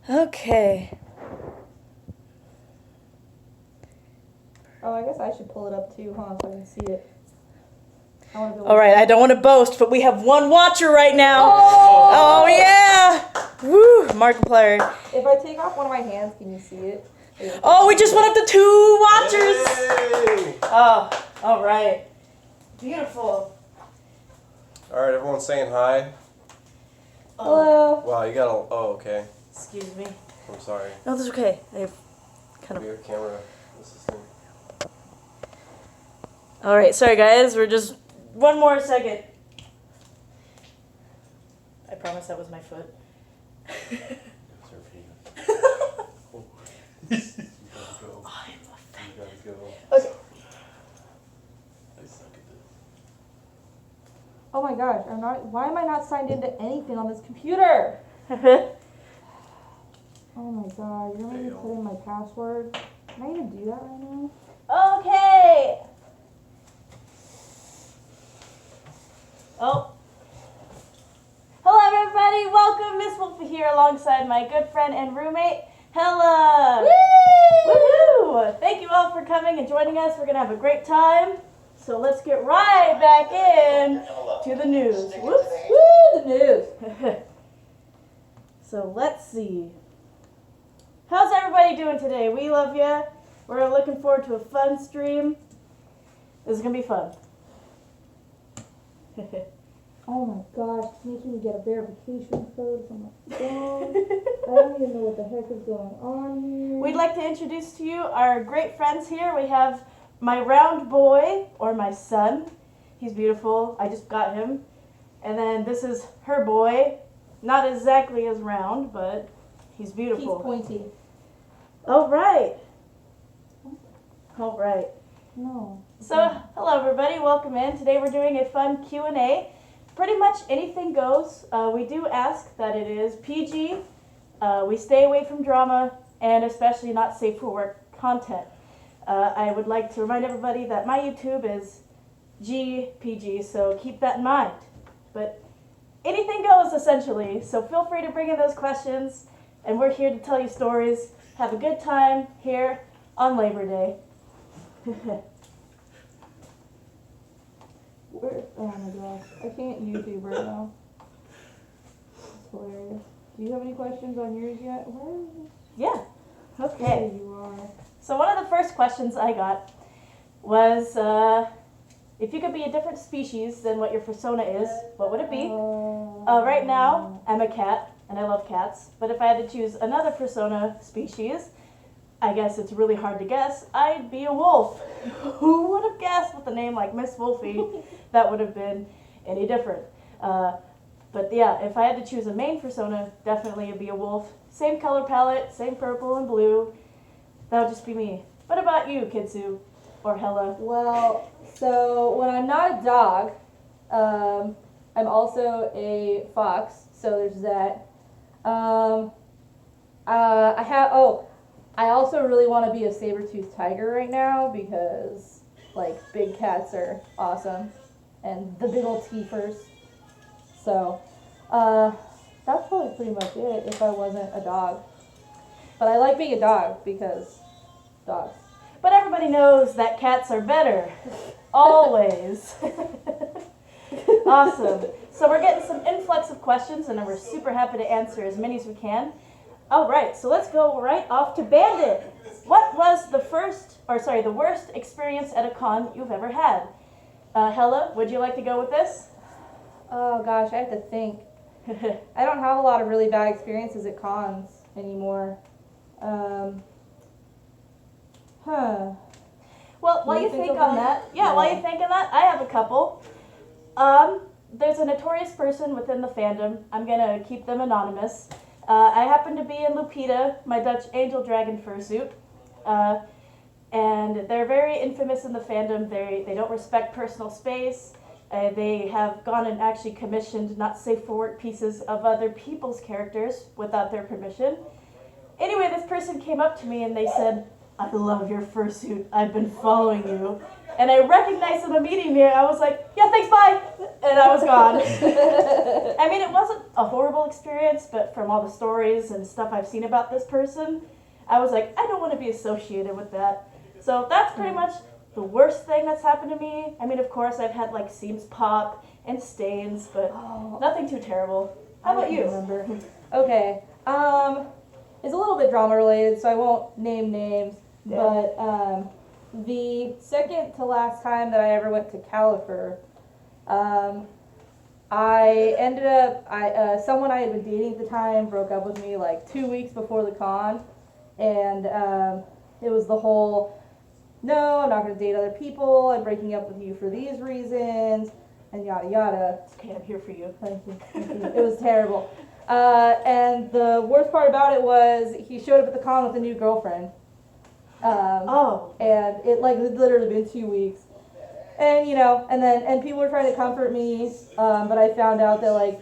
Okay. Oh, I guess I should pull it up too, huh, so I can see it. All right, I don't want to boast, but we have one watcher right now. Oh yeah! Woo, Markiplier. If I take off one of my hands, can you see it? Oh, we just went up to 2 watchers. Yay! Oh, all right. Beautiful. All right, everyone's saying hi. Hello. Wow, you got a. Oh, okay. Excuse me. I'm sorry. No, that's okay. I have kind of. Your camera assistant. All right, sorry guys. We're just one more second. I promise that was my foot. I'm offended. Okay. Oh my gosh, I'm not. Why am I not signed into anything on this computer? Oh my god, you're making me put in my password. Can I even do that right now? Okay. Oh. Hello everybody, welcome. Miss Wolfie here alongside my good friend and roommate, Hella. Woo! Woohoo! Thank you all for coming and joining us. We're going to have a great time. So let's get right back in to the news. Whoops. Woo, the news. So let's see. How's everybody doing today? We love you. We're looking forward to a fun stream. This is going to be fun. Oh my gosh, it's making me get a verification code from my phone. I don't even know what the heck is going on here. We'd like to introduce to you our great friends here. We have my round boy, or my son. He's beautiful. I just got him. And then this is her boy. Not exactly as round, but he's beautiful. He's pointy. All right. All right. No. So, hello everybody. Welcome in. Today we're doing a fun Q&A. Pretty much anything goes. We do ask that it is PG. We stay away from drama and especially not safe for work content. I would like to remind everybody that my YouTube is GPG, so keep that in mind. But anything goes essentially, so feel free to bring in those questions, and we're here to tell you stories. Have a good time here on Labor Day. Oh my gosh, I can't YouTube right now. It's hilarious. Do you have any questions on yours yet? Where is it? Yeah. There Okay. you are. So one of the first questions I got was, if you could be a different species than what your persona is, what would it be? Right now, I'm a cat, and I love cats. But if I had to choose another persona species, I guess it's really hard to guess, I'd be a wolf. Who would have guessed with a name like Miss Wolfie that would have been any different? But yeah, if I had to choose a main persona, definitely it'd be a wolf. Same color palette, same purple and blue. That would just be me. What about you, Kitsu? Or Hella? Well, so when I'm not a dog, I'm also a fox, so there's that. I also really want to be a saber-toothed tiger right now because, like, big cats are awesome. And the big old teethers. So, that's probably pretty much it if I wasn't a dog. But I like being a dog because dogs. But everybody knows that cats are better. Always. Awesome. So we're getting some influx of questions, and we're super happy to answer as many as we can. All right, so let's go right off to Bandit. What was the worst experience at a con you've ever had? Hella, would you like to go with this? Oh gosh, I have to think. I don't have a lot of really bad experiences at cons anymore. Well, while you think of on that, Yeah. while you think on that, I have a couple. There's a notorious person within the fandom. I'm gonna keep them anonymous. I happen to be in Lupita, my Dutch angel dragon fursuit, and they're very infamous in the fandom. They don't respect personal space. They have gone and actually commissioned not safe for work pieces of other people's characters without their permission. Anyway, this person came up to me and they said, "I love your fursuit. I've been following you And I recognized him immediately. I was like, yeah, thanks, bye. And I was gone. I mean, it wasn't a horrible experience, but from all the stories and stuff I've seen about this person, I was like, I don't want to be associated with that. So that's pretty much the worst thing that's happened to me. I mean, of course, I've had like seams pop and stains, but nothing too terrible. How about you? Remember. Okay. It's a little bit drama related, so I won't name names. Yeah. But the second to last time that I ever went to Califer, I ended up, someone I had been dating at the time broke up with me like 2 weeks before the con, and it was the whole, no, I'm not going to date other people, I'm breaking up with you for these reasons, and yada yada. It's okay, I'm here for you. Thank you. It was terrible. And the worst part about it was he showed up at the con with a new girlfriend. And it like had literally been 2 weeks. And you know, and people were trying to comfort me, but I found out that like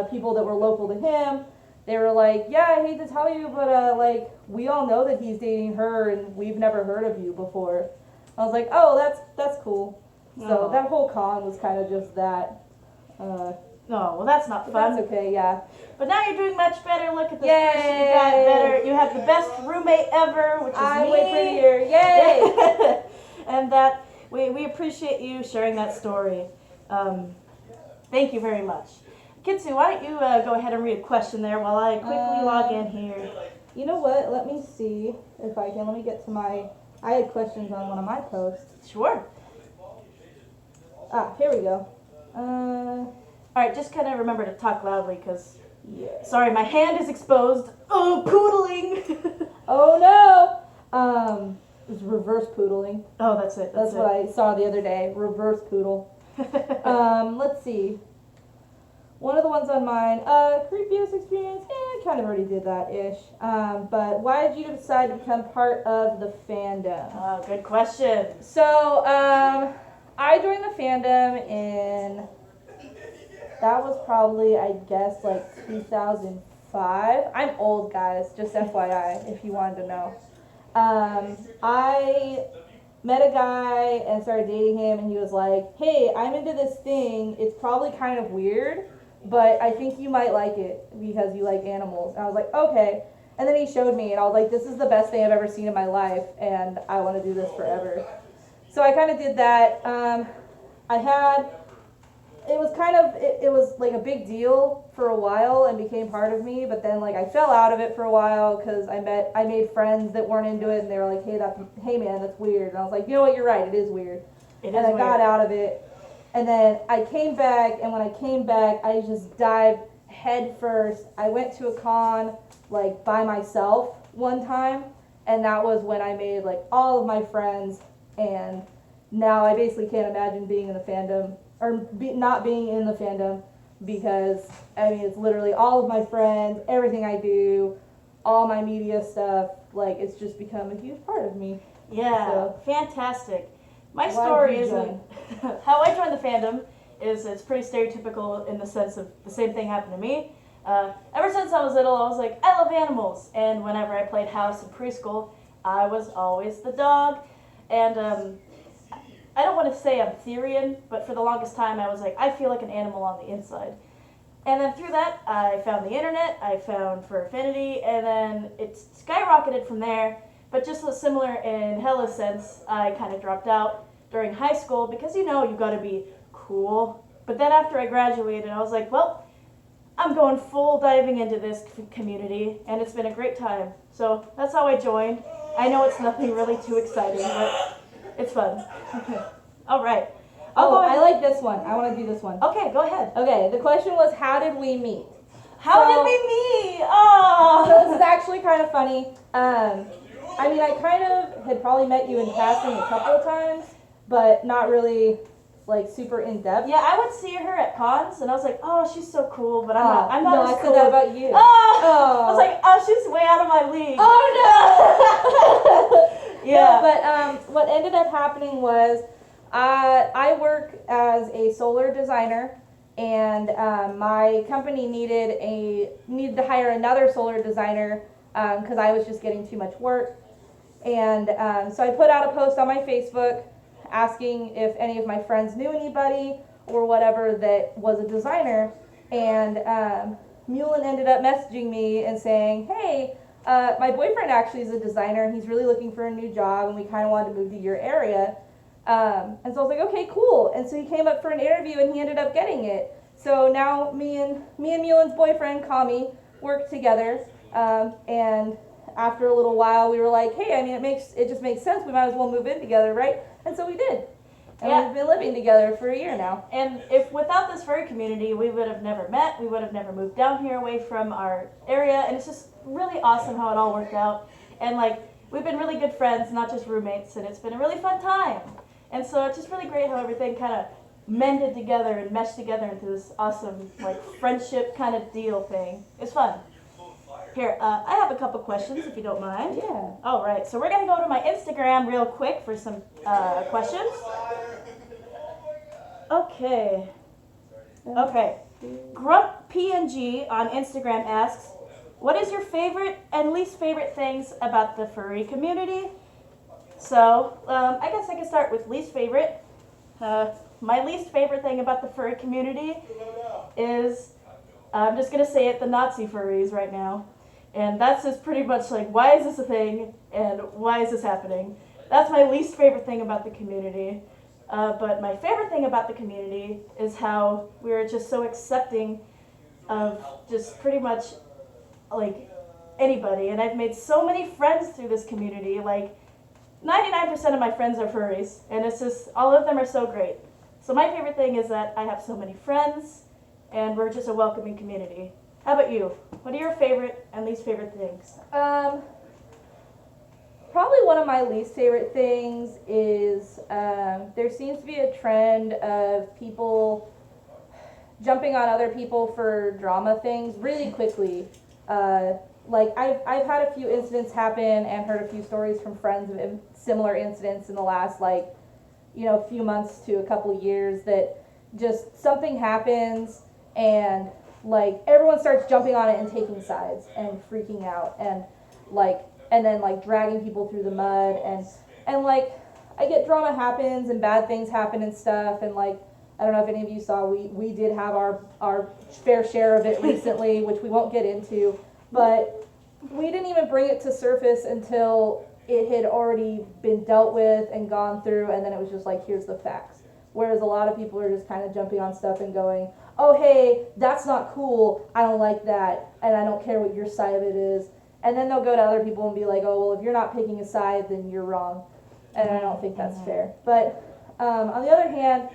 people that were local to him, they were like, yeah, I hate to tell you, but like we all know that he's dating her and we've never heard of you before. I was like, oh, that's cool. So that whole con was kind of just that. No, well that's not fun. That's okay, yeah. But now you're doing much better. Look at this Yay! person. You got better. You have the best roommate ever, which is I'm me. way prettier. Yay! And that we appreciate you sharing that story. Thank you very much. Kitsu, why don't you go ahead and read a question there while I quickly log in here. You know what? Let me see if I can. Let me get to my. I had questions on one of my posts. Sure. Here we go. All right, just kind of remember to talk loudly, because, Yeah. sorry, my hand is exposed. Oh, poodling. Oh no! It was reverse poodling. Oh, that's it. That's what I saw the other day. Reverse poodle. Let's see. One of the ones on mine, creepiest experience, kind of already did that ish. But why did you decide to become part of the fandom? Oh, good question. So, I joined the fandom in, that was probably, I guess, like 2005. I'm old, guys, just FYI, if you wanted to know. I met a guy and started dating him, and he was like, hey, I'm into this thing. It's probably kind of weird, but I think you might like it because you like animals. And I was like, okay. And then he showed me, and I was like, this is the best thing I've ever seen in my life, and I want to do this forever. So I kind of did that. It was kind of, it was like a big deal for a while and became part of me, but then like I fell out of it for a while because I made friends that weren't into it, and they were like, hey man, that's weird. And I was like, you know what, you're right, it is weird. And I got out of it. And then I came back, and when I came back, I just dived head first. I went to a con like by myself one time, and that was when I made like all of my friends, and now I basically can't imagine being in the fandom, or not being in the fandom, because I mean it's literally all of my friends, everything I do, all my media stuff, like it's just become a huge part of me. Yeah, So, fantastic. My why story did you isn't how I joined the fandom is it's pretty stereotypical in the sense of the same thing happened to me. Ever since I was little, I was like, I love animals, and whenever I played house in preschool, I was always the dog. And I don't want to say I'm Therian, but for the longest time I was like, I feel like an animal on the inside. And then through that, I found the internet, I found Fur Affinity, and then it skyrocketed from there. But just so similar in Hella's sense, I kind of dropped out during high school because, you know, you got to be cool. But then after I graduated, I was like, well, I'm going full diving into this community, and it's been a great time. So that's how I joined. I know it's nothing really too exciting, but it's fun. All right. I like this one. I want to do this one. Okay, go ahead. Okay, the question was, how did we meet? How So- did we meet? Oh. So this is actually kind of funny. I mean, I kind of had probably met you in passing a couple of times, but not really, like, super in-depth. Yeah, I would see her at cons, and I was like, oh, she's so cool, but I'm not no, as I cool. said that about you. Oh. I was like, oh, she's way out of my league. Oh, no! Yeah. No, but what ended up happening was I work as a solar designer, and my company needed to hire another solar designer because I was just getting too much work. And so I put out a post on my Facebook asking if any of my friends knew anybody or whatever that was a designer, and Meulin ended up messaging me and saying, hey, my boyfriend actually is a designer and he's really looking for a new job and we kind of wanted to move to your area. And so I was like, okay, cool. And so he came up for an interview and he ended up getting it. So now me and Meulin's boyfriend, Kami, work together. And after a little while, we were like, hey, I mean, it just makes sense. We might as well move in together, right? And so we did. And we've been living together for a year now. And if without this furry community, we would have never met. We would have never moved down here away from our area. And it's just really awesome how it all worked out. And like, we've been really good friends, not just roommates. And it's been a really fun time. And so it's just really great how everything kind of mended together and meshed together into this awesome, like, friendship kind of deal thing. It's fun. Here, I have a couple questions, if you don't mind. Yeah. All right, so we're going to go to my Instagram real quick for some questions. Okay. Grump PNG on Instagram asks, what is your favorite and least favorite things about the furry community? So, I guess I can start with least favorite. My least favorite thing about the furry community is, I'm just going to say it, the Nazi furries right now. And that's just pretty much like, why is this a thing? And why is this happening? That's my least favorite thing about the community. But my favorite thing about the community is how we're just so accepting of just pretty much like anybody. And I've made so many friends through this community. Like 99% of my friends are furries. And it's just, all of them are so great. So my favorite thing is that I have so many friends and we're just a welcoming community. How about you? What are your favorite and least favorite things? Probably one of my least favorite things is there seems to be a trend of people jumping on other people for drama things really quickly. Like I've had a few incidents happen and heard a few stories from friends of similar incidents in the last few months to a couple years that just something happens and like everyone starts jumping on it and taking sides and freaking out and then dragging people through the mud and like I get drama happens and bad things happen and stuff and like I don't know if any of you saw we did have our fair share of it recently, which we won't get into, but we didn't even bring it to surface until it had already been dealt with and gone through, and then it was just like, here's the facts. Whereas a lot of people are just kind of jumping on stuff and going, oh hey, that's not cool, I don't like that, and I don't care what your side of it is. And then they'll go to other people and be like, oh well, if you're not picking a side, then you're wrong. And I don't think that's fair. But on the other hand,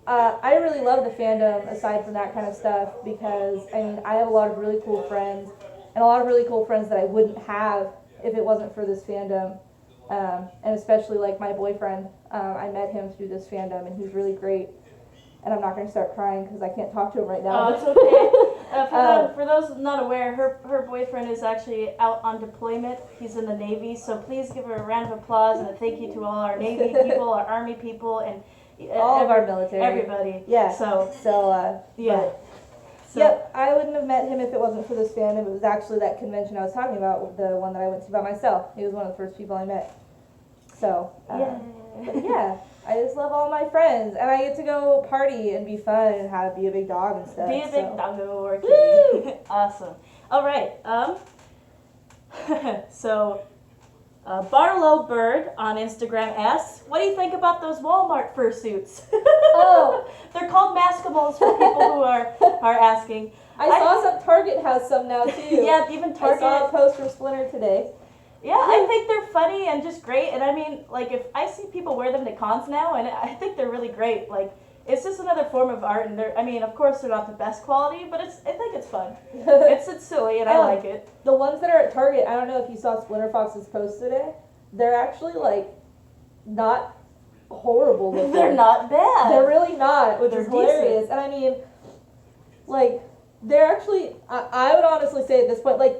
I really love the fandom aside from that kind of stuff because, I mean, I have a lot of really cool friends and a lot of really cool friends that I wouldn't have if it wasn't for this fandom. And especially like my boyfriend, I met him through this fandom and he's really great. And I'm not going to start crying because I can't talk to him right now. Oh, it's okay. For those not aware, her boyfriend is actually out on deployment. He's in the Navy, so please give her a round of applause and a thank you to all our Navy people, our Army people, and all of our military. Everybody. Yeah. Yeah. Yep, I wouldn't have met him if it wasn't for this fandom. It was actually that convention I was talking about, the one that I went to by myself. He was one of the first people I met. So, yeah, I just love all my friends, and I get to go party and be fun and be a big dog and stuff. Be a big doggo or a kitty. Awesome. All right. So, Barlow Bird on Instagram asks, what do you think about those Walmart fursuits? Oh, they're called Maskimals for people who are asking. I saw some Target has some now too. Yeah, even Target. I saw a post from Splinter today. Yeah, I think they're funny and just great. And I mean, like, if I see people wear them to cons now, and I think they're really great. Like, it's just another form of art, and I mean, of course, they're not the best quality, but I think it's fun. It's silly, and I like it. The ones that are at Target, I don't know if you saw Splinter Fox's post today. They're actually like not horrible looking. They're not bad. They're really not, which They're is hilarious. decent. And I mean, like, they're actually. I would honestly say at this point, like,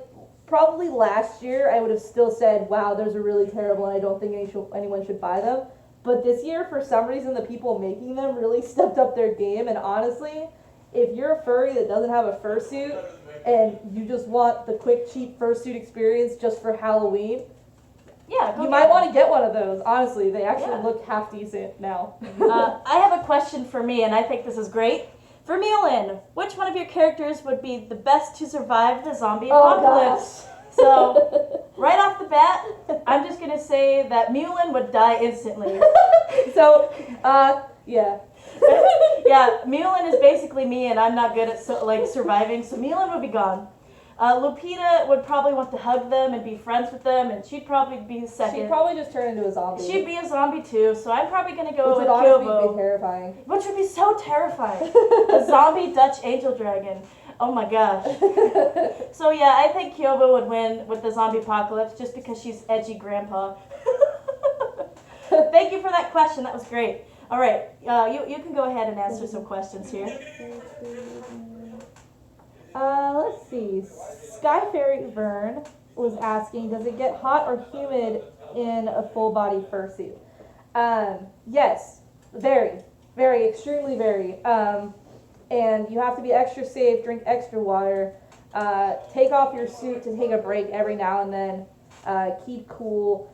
probably last year I would have still said, wow, those are really terrible, and I don't think anyone should buy them. But this year, for some reason, the people making them really stepped up their game. And honestly, if you're a furry that doesn't have a fursuit and you just want the quick, cheap fursuit experience just for Halloween, Yeah, go You get might one. want to get one of those. Honestly, they actually Yeah. look half decent now. I have a question for me, and I think this is great. For Meulin, which one of your characters would be the best to survive the zombie apocalypse? So, right off the bat, I'm just gonna say that Meulin would die instantly. So, yeah. Yeah, Meulin is basically me, and I'm not good at surviving, so Meulin would be gone. Lupita would probably want to hug them and be friends with them, and she'd probably be second. She'd probably just turn into a zombie. She'd be a zombie too, so I'm probably gonna go Which with would honestly Kyobo. be terrifying. Which would be so terrifying. A zombie Dutch angel dragon. Oh my gosh. So yeah, I think Kyobo would win with the zombie apocalypse just because she's edgy grandpa. Thank you for that question. That was great. All right, you can go ahead and answer some questions here. Let's see. Sky Fairy Vern was asking, does it get hot or humid in a full body fursuit? Yes, very, very, extremely very. And you have to be extra safe, drink extra water, take off your suit to take a break every now and then, keep cool.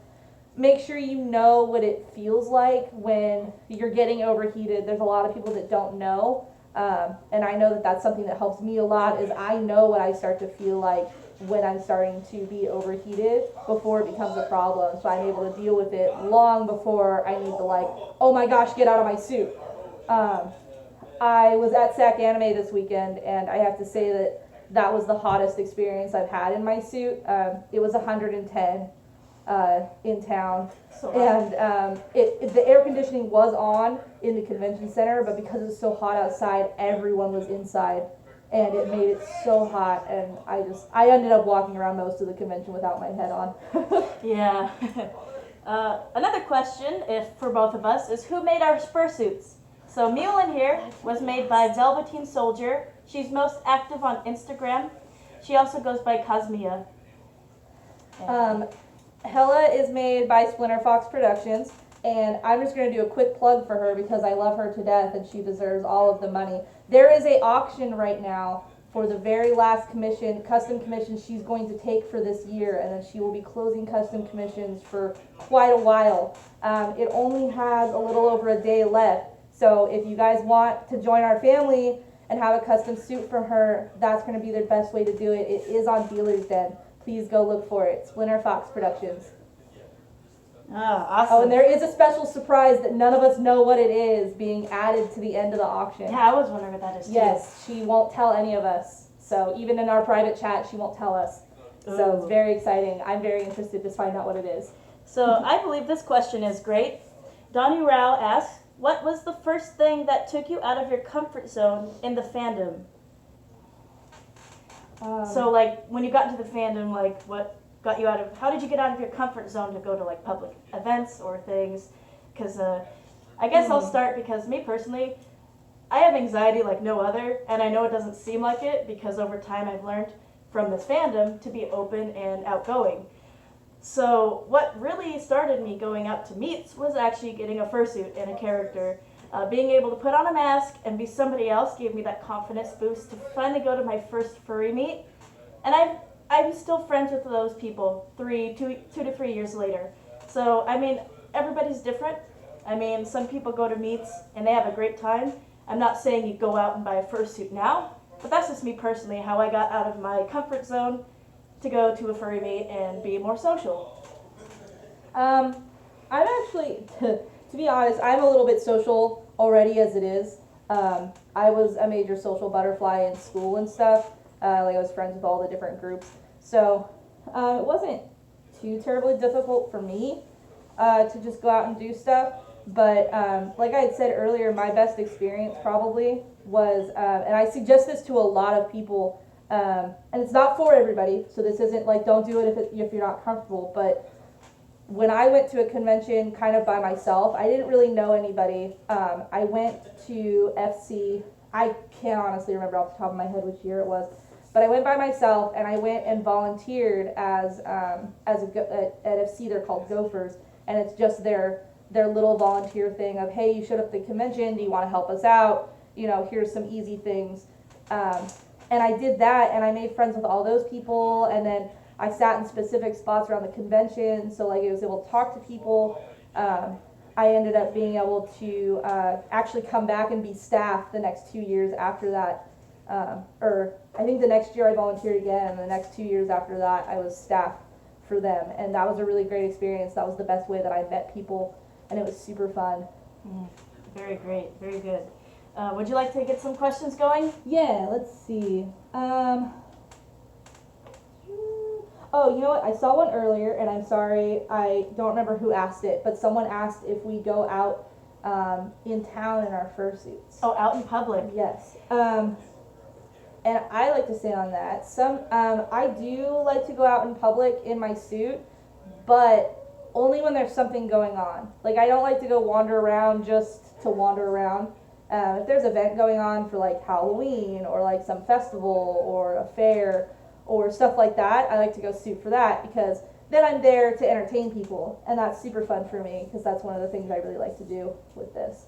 Make sure you know what it feels like when you're getting overheated. There's a lot of people that don't know. And I know that that's something that helps me a lot is I know what I start to feel like when I'm starting to be overheated before it becomes a problem. So I'm able to deal with it long before I need to oh my gosh, get out of my suit. I was at SAC Anime this weekend and I have to say that was the hottest experience I've had in my suit. It was 110 in town. And the air conditioning was on in the convention center, but because it was so hot outside, everyone was inside, and it made it so hot. And I ended up walking around most of the convention without my head on. Yeah. Another question, if for both of us, is who made our fursuits? So Meulin here was made by Velveteen Soldier. She's most active on Instagram. She also goes by Cosmia. Hella is made by Splinter Fox Productions, and I'm just going to do a quick plug for her because I love her to death and she deserves all of the money. There is an auction right now for the very last custom commission she's going to take for this year, and then she will be closing custom commissions for quite a while. It only has a little over a day left, so if you guys want to join our family and have a custom suit from her, that's going to be the best way to do it. It is on Dealer's Den. Please go look for it. Splinter Fox Productions. Awesome. Oh, and there is a special surprise that none of us know what it is being added to the end of the auction. Yeah, I was wondering what that is too. Yes, she won't tell any of us. So even in our private chat, she won't tell us. So it's very exciting. I'm very interested to find out what it is. So I believe this question is great. Donnie Rao asks, what was the first thing that took you out of your comfort zone in the fandom? So when you got into the fandom, what got you out of, how did you get out of your comfort zone to go to public events or things? Because I guess I'll start because me personally, I have anxiety like no other, and I know it doesn't seem like it because over time I've learned from this fandom to be open and outgoing. So what really started me going out to meets was actually getting a fursuit and a character. Being able to put on a mask and be somebody else gave me that confidence boost to finally go to my first furry meet. And I'm still friends with those people 2 to 3 years later. So, I mean, everybody's different. I mean, some people go to meets and they have a great time. I'm not saying you go out and buy a fursuit now, but that's just me personally, how I got out of my comfort zone to go to a furry meet and be more social. I'm actually, to be honest, I'm a little bit social already as it is. I was a major social butterfly in school and stuff. I was friends with all the different groups. So it wasn't too terribly difficult for me to just go out and do stuff. But like I had said earlier, my best experience probably was, and I suggest this to a lot of people, and it's not for everybody, so this isn't don't do it if you're not comfortable, but when I went to a convention kind of by myself, I didn't really know anybody. I went to FC, I can't honestly remember off the top of my head which year it was, but I went by myself and I went and volunteered at FC, they're called gophers, and it's just their little volunteer thing of, hey, you showed up at the convention, do you want to help us out? Here's some easy things. And I did that and I made friends with all those people, and then I sat in specific spots around the convention, so like I was able to talk to people. I ended up being able to actually come back and be staff the next 2 years after that. Or I think the next year I volunteered again, and the next 2 years after that I was staff for them, and that was a really great experience. That was the best way that I met people, and it was super fun. Very great, very good. Would you like to get some questions going? Yeah, let's see. Oh, you know what? I saw one earlier, and I'm sorry, I don't remember who asked it, but someone asked if we go out in town in our fursuits. Oh, out in public. Yes. And I like to say on that. I do like to go out in public in my suit, but only when there's something going on. Like, I don't like to go wander around just to wander around. If there's an event going on for like Halloween or like some festival or a fair or stuff like that, I like to go suit for that, because then I'm there to entertain people, and that's super fun for me, because that's one of the things I really like to do with this.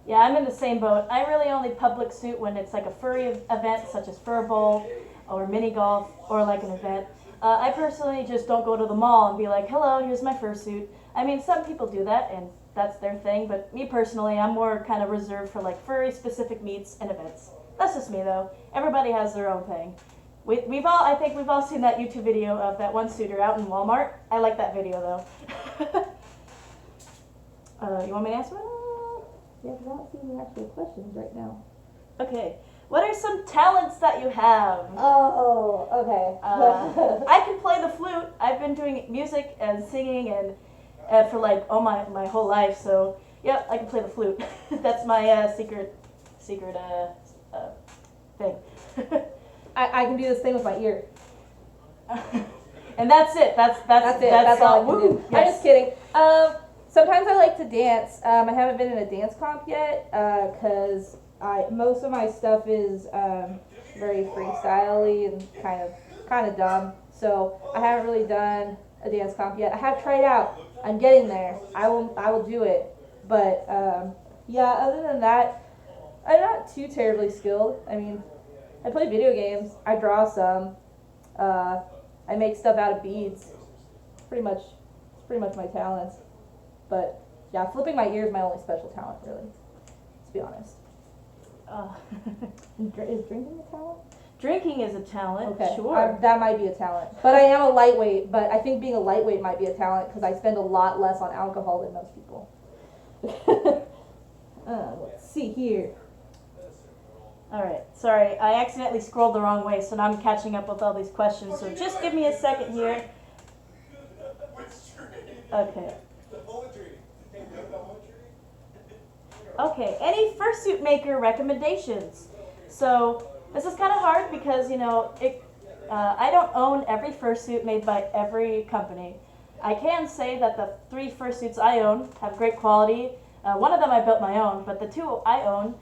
Yeah, I'm in the same boat. I really only public suit when it's like a furry event, such as Fur Bowl or mini golf, or like an event. I personally just don't go to the mall and be like, hello, here's my fursuit. I mean, some people do that, and that's their thing, but me personally, I'm more kind of reserved for like furry specific meets and events. That's just me though. Everybody has their own thing. I think we've all seen that YouTube video of that one suitor out in Walmart. I like that video though. You want me to answer one? Yeah, because I don't see any actual questions right now. Okay. What are some talents that you have? Oh, okay. I can play the flute. I've been doing music and singing and for like my whole life. So yeah, I can play the flute. That's my secret thing. I can do this thing with my ear. And that's it. That's it. That's all I can do. Yes. I'm just kidding. Sometimes I like to dance. I haven't been in a dance comp yet, because most of my stuff is very freestyle-y and kind of dumb. So I haven't really done a dance comp yet. I have tried out. I'm getting there. I will do it. But yeah, other than that, I'm not too terribly skilled. I mean, I play video games. I draw some. I make stuff out of beads. It's pretty much my talents. But yeah, flipping my ear is my only special talent, really. Let's be honest. Is drinking a talent? Drinking is a talent. Okay, Sure. that might be a talent. But I am a lightweight. But I think being a lightweight might be a talent, because I spend a lot less on alcohol than most people. Let's see here. All right. Sorry, I accidentally scrolled the wrong way, so now I'm catching up with all these questions. So just give me a second here. Okay. Okay. Any fursuit maker recommendations? So this is kind of hard because I don't own every fursuit made by every company. I can say that the 3 fursuits I own have great quality. One of them I built my own, but the 2 I own.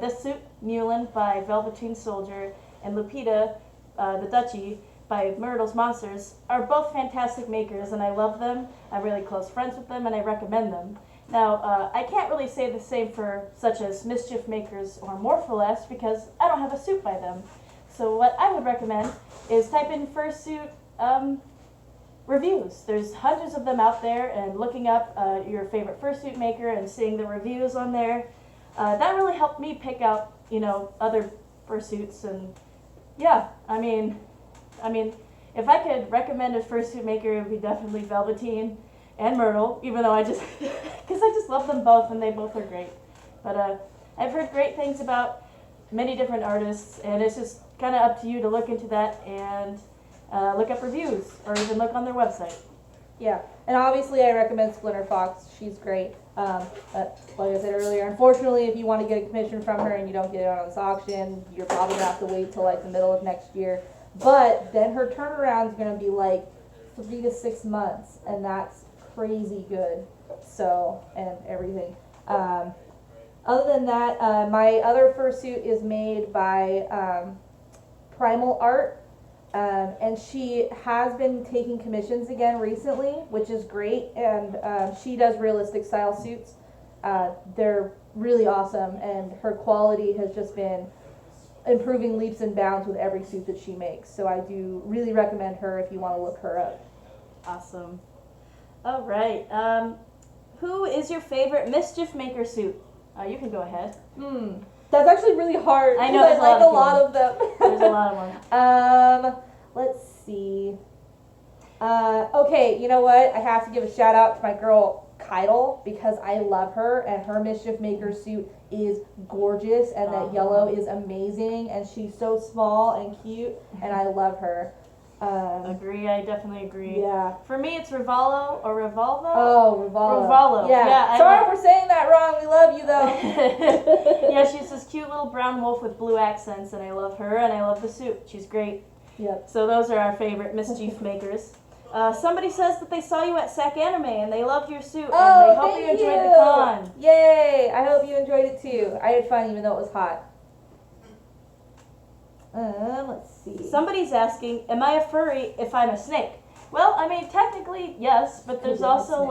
This suit, Meulin by Velveteen Soldier, and Lupita, the Duchy, by Myrtle's Monsters, are both fantastic makers, and I love them. I'm really close friends with them, and I recommend them. Now, I can't really say the same for such as Mischief makers or Morpholess, because I don't have a suit by them. So what I would recommend is type in fursuit reviews. There's hundreds of them out there, and looking up your favorite fursuit maker and seeing the reviews on there, that really helped me pick out, other fursuits. And yeah, I mean, if I could recommend a fursuit maker, it would be definitely Velveteen and Myrtle, even though because I just love them both, and they both are great. But I've heard great things about many different artists, and it's just kind of up to you to look into that and look up reviews, or even look on their website. Yeah, and obviously I recommend Splinter Fox. She's great. But like I said earlier, unfortunately, if you want to get a commission from her and you don't get it on this auction, you're probably going to have to wait till like the middle of next year. But then her turnaround is going to be like 3 to 6 months, and that's crazy good. So, and everything. Other than that, my other fursuit is made by Primal Art. And she has been taking commissions again recently, which is great, and she does realistic style suits. They're really awesome, and her quality has just been improving leaps and bounds with every suit that she makes. So I do really recommend her if you want to look her up. Awesome. All right. Who is your favorite mischief maker suit? You can go ahead. That's actually really hard. I know, 'cause there's I like a a lot lot of them. There's a lot of them. Let's see. Okay, you know what? I have to give a shout out to my girl Keitel because I love her and her mischief maker suit is gorgeous and that yellow is amazing and she's so small and cute and I love her. Agree. I definitely agree. Yeah. For me, it's Rivalo or Rivalvo. Oh, Rivalo. Rivalo. Yeah. Sorry for saying that wrong. We love you though. Yeah, she's this cute little brown wolf with blue accents, and I love her, and I love the suit. She's great. Yep. So those are our favorite mischief makers. Somebody says that they saw you at SAC Anime, and they loved your suit, and they hope you enjoyed the con. Yay! I hope you enjoyed it too. I had fun even though it was hot. Let's see. Somebody's asking, am I a furry if I'm a snake? Well, I mean, technically, yes, but there's also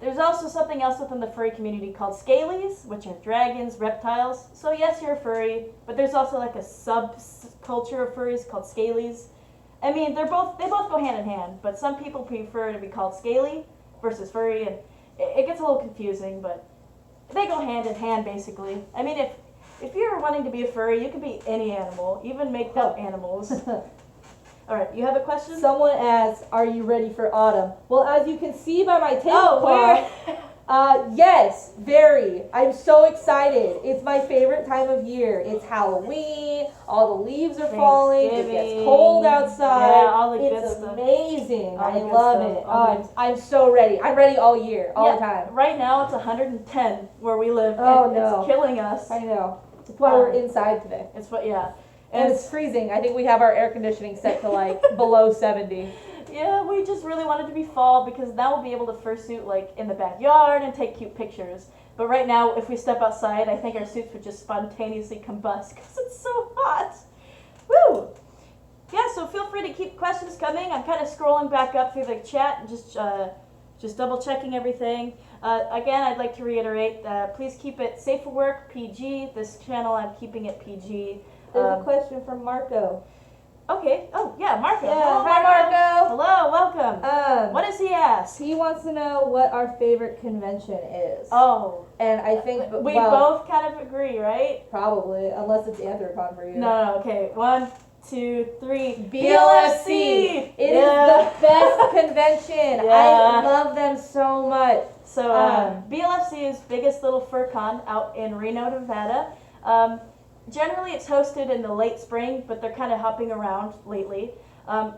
there's also something else within the furry community called scalies, which are dragons, reptiles. So yes, you're a furry, but there's also like a subculture of furries called scalies. I mean, they both go hand in hand, but some people prefer to be called scaly versus furry, and it gets a little confusing, but they go hand in hand basically. I mean, if you're wanting to be a furry, you can be any animal, even make up animals. All right, you have a question? Someone asks, "Are you ready for autumn?" Well, as you can see by my tablecloth, yes, very. I'm so excited. It's my favorite time of year. It's Halloween. All the leaves are falling. It gets cold outside. Yeah, all the good it's stuff. amazing. All I the good love stuff. it. All the I'm so ready. I'm ready all year, all the time. Right now it's 110 where we live, Oh, and no. it's killing us. I know. That's why we're inside today. It's what, yeah. And it's freezing. I think we have our air conditioning set to like below 70. Yeah, we just really wanted to be fall because now we'll be able to fursuit like in the backyard and take cute pictures. But right now, if we step outside, I think our suits would just spontaneously combust because it's so hot. Woo! Yeah, so feel free to keep questions coming. I'm kind of scrolling back up through the chat and just double checking everything. Again, I'd like to reiterate, please keep it safe for work, PG. This channel, I'm keeping it PG. There's a question from Marco. Okay. Oh, yeah, Marco. Yeah, Hello, hi, Marco. Hello, welcome. What does he ask? He wants to know what our favorite convention is. Oh. And I think We both kind of agree, right? probably, unless it's Anthrocon for you. No, okay. 1, 2, 3. BLFC. It is the best convention. Yeah. I love them so much. So BLFC is biggest little fur con out in Reno, Nevada. Generally, it's hosted in the late spring, but they're kind of hopping around lately.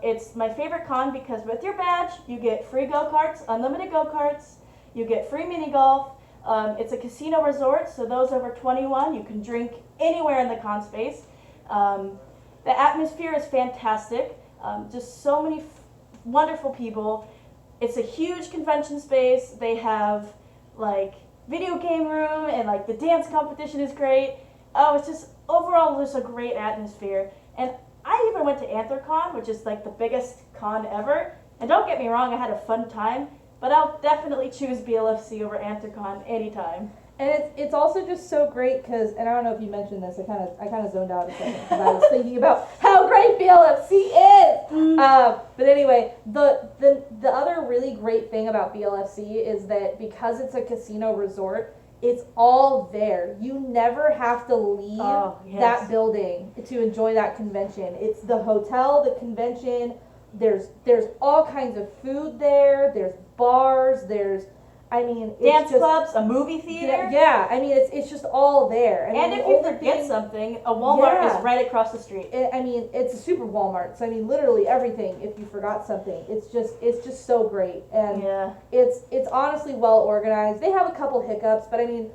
It's my favorite con because with your badge, you get free go-karts, unlimited go-karts, you get free mini golf. It's a casino resort, so those over 21, you can drink anywhere in the con space. The atmosphere is fantastic. Just so many wonderful people. It's a huge convention space. They have like video game room and like the dance competition is great. Oh, it's just overall just a great atmosphere. And I even went to Anthrocon, which is like the biggest con ever. And don't get me wrong, I had a fun time, but I'll definitely choose BLFC over Anthrocon anytime. And it's also just so great because, and I don't know if you mentioned this, I kind of zoned out a second because I was thinking about how great BLFC is. But anyway, the other really great thing about BLFC is that because it's a casino resort, it's all there. You never have to leave that building to enjoy that convention. It's the hotel, the convention. There's all kinds of food there. There's bars. There's Dance clubs, a movie theater. Yeah, I mean, it's just all there. And if you forget something, a Walmart is right across the street. It's a super Walmart. So I mean, literally everything. If you forgot something, it's just so great. And it's honestly well organized. They have a couple hiccups, but I mean,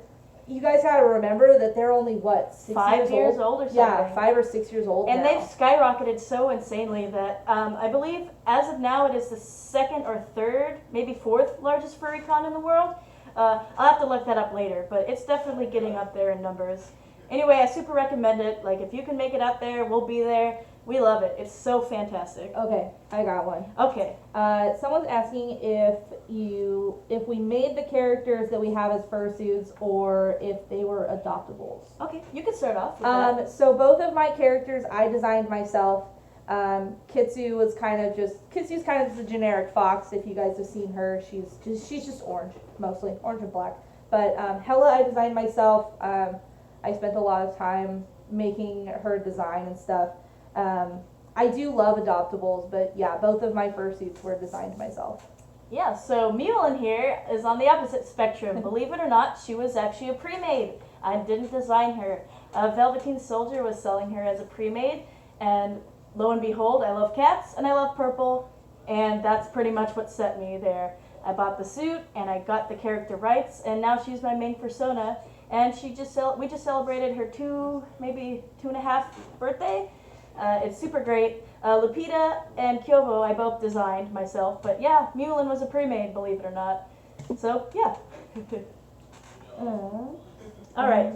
you guys got to remember that they're only 5 years old or something. Yeah, 5 or 6 years old. And now. they've skyrocketed so insanely that I believe as of now it is the second or third, maybe fourth largest furry con in the world. I'll have to look that up later, but it's definitely getting up there in numbers. Anyway, I super recommend it. Like, if you can make it out there, we'll be there. We love it. It's so fantastic. Okay, I got one. Okay. Someone's asking if we made the characters that we have as fursuits or if they were adoptables. Okay, you can start off with that. So both of my characters I designed myself. Kitsu's kind of just a generic fox. If you guys have seen her, she's just orange, mostly orange and black. But Hella I designed myself. I spent a lot of time making her design and stuff. I do love adoptables, but yeah, both of my fursuits were designed myself. Yeah, so Meulin here is on the opposite spectrum. Believe it or not, she was actually a pre-made. I didn't design her. Velveteen Soldier was selling her as a pre-made, and lo and behold, I love cats and I love purple, and that's pretty much what set me there. I bought the suit and I got the character rights, and now she's my main persona. And we just celebrated her 2.5 birthday. It's super great. Lupita and Kyovo I both designed myself, but yeah, Meulin was a pre-made, believe it or not. So yeah. All right.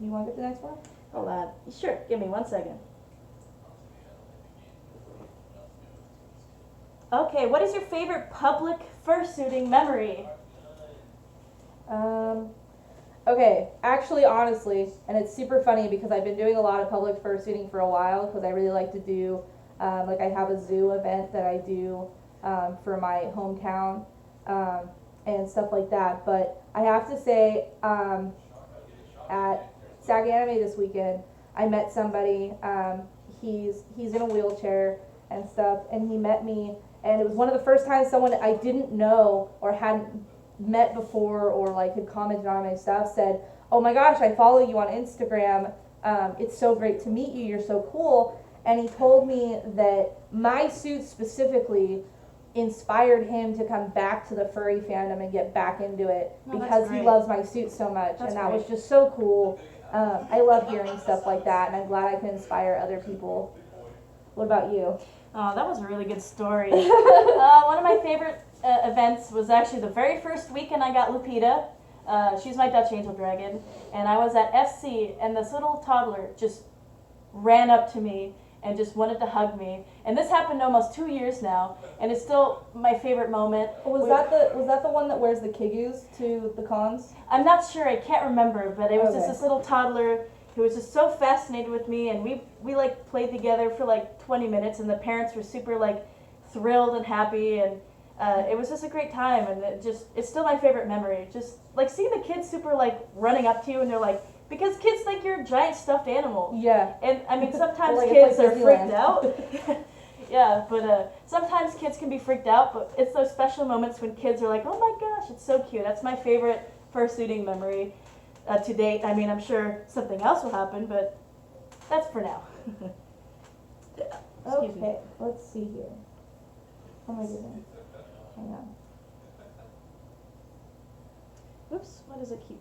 You want to get the next one? Hold on. Sure. Give me 1 second. Okay. What is your favorite public fursuiting memory? Okay, actually, honestly, and it's super funny because I've been doing a lot of public fursuiting for a while because I really like to do, like I have a zoo event that I do for my hometown and stuff like that. But I have to say, at SAG Anime this weekend, I met somebody. He's in a wheelchair and stuff, and he met me, and it was one of the first times someone I didn't know or hadn't met before or like had commented on my stuff said, "Oh my gosh, I follow you on Instagram. It's so great to meet you. You're so cool." And he told me that my suit specifically inspired him to come back to the furry fandom and get back into it because he loves my suit so much. That's and that great. was just so cool. I love hearing stuff like that, and I'm glad I can inspire other people. What about you? Oh, that was a really good story. One of my favorite events was actually the very first weekend I got Lupita. She's my Dutch Angel Dragon. And I was at FC, and this little toddler just ran up to me and just wanted to hug me. And this happened almost 2 years now, and it's still my favorite moment. Was that the one that wears the kigus to the cons? I'm not sure, I can't remember, but it was just Okay. this little toddler who was just so fascinated with me, and we like played together for like 20 minutes, and the parents were super like thrilled and happy, and it was just a great time, and it's still my favorite memory. Just like seeing the kids super like running up to you, and they're like, because kids think you're a giant stuffed animal. Yeah. And I mean, sometimes Like, kids it's like are freaked Disneyland. out. Yeah, but sometimes kids can be freaked out, but it's those special moments when kids are like, oh my gosh, it's so cute. That's my favorite fursuiting memory to date. I mean, I'm sure something else will happen, but that's for now. Excuse me. Okay, let's see here. Oh my goodness. Hang on. Oops, why does it keep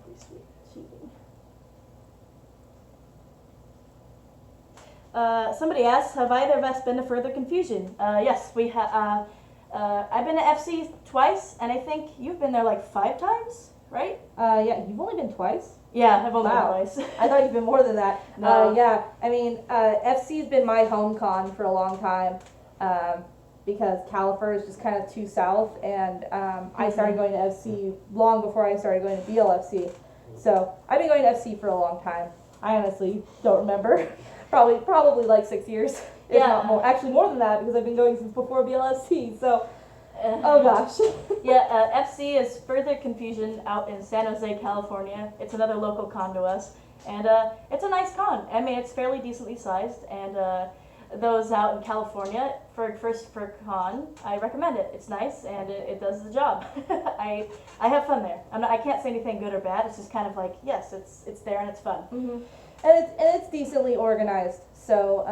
cheating? Somebody asks, have either of us been to Further Confusion? Yes, we have. I've been to FC twice, and I think you've been there like 5 times, right? Yeah, you've only been twice? Yeah, I've only Wow. been twice. I thought you'd been more than that. No. Yeah, I mean, FC's been my home con for a long time because Califer is just kind of too south, and I started going to FC long before I started going to BLFC. So I've been going to FC for a long time. I honestly don't remember. Probably like 6 years, if Yeah. not more. Actually, more than that because I've been going since before BLFC. So, oh gosh. Yeah, FC is Further Confusion out in San Jose, California. It's another local con to us, and it's a nice con. I mean, it's fairly decently sized, and those out in California for con, I recommend it. It's nice and it does the job. I have fun there. I can't say anything good or bad. It's just kind of like, yes, it's there and it's fun. Mm-hmm. And it's decently organized. So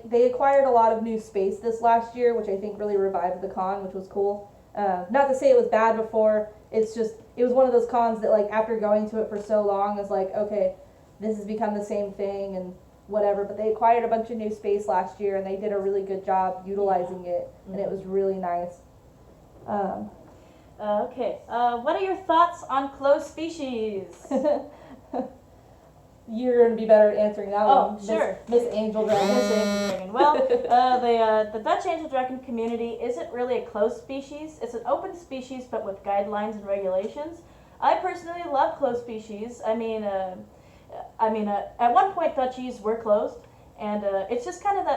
they acquired a lot of new space this last year, which I think really revived the con, which was cool. Not to say it was bad before. It's just it was one of those cons that like after going to it for so long is like, okay, this has become the same thing and whatever. But they acquired a bunch of new space last year, and they did a really good job utilizing it, and it was really nice. Okay. What are your thoughts on closed species? you're gonna be better at answering that Oh, one. sure. Miss Angel Dragon. Miss Angel Dragon. Well, the Dutch Angel Dragon community isn't really a closed species. It's an open species, but with guidelines and regulations. I personally love closed species. I mean, at one point Dutchies were closed, and it's just kind of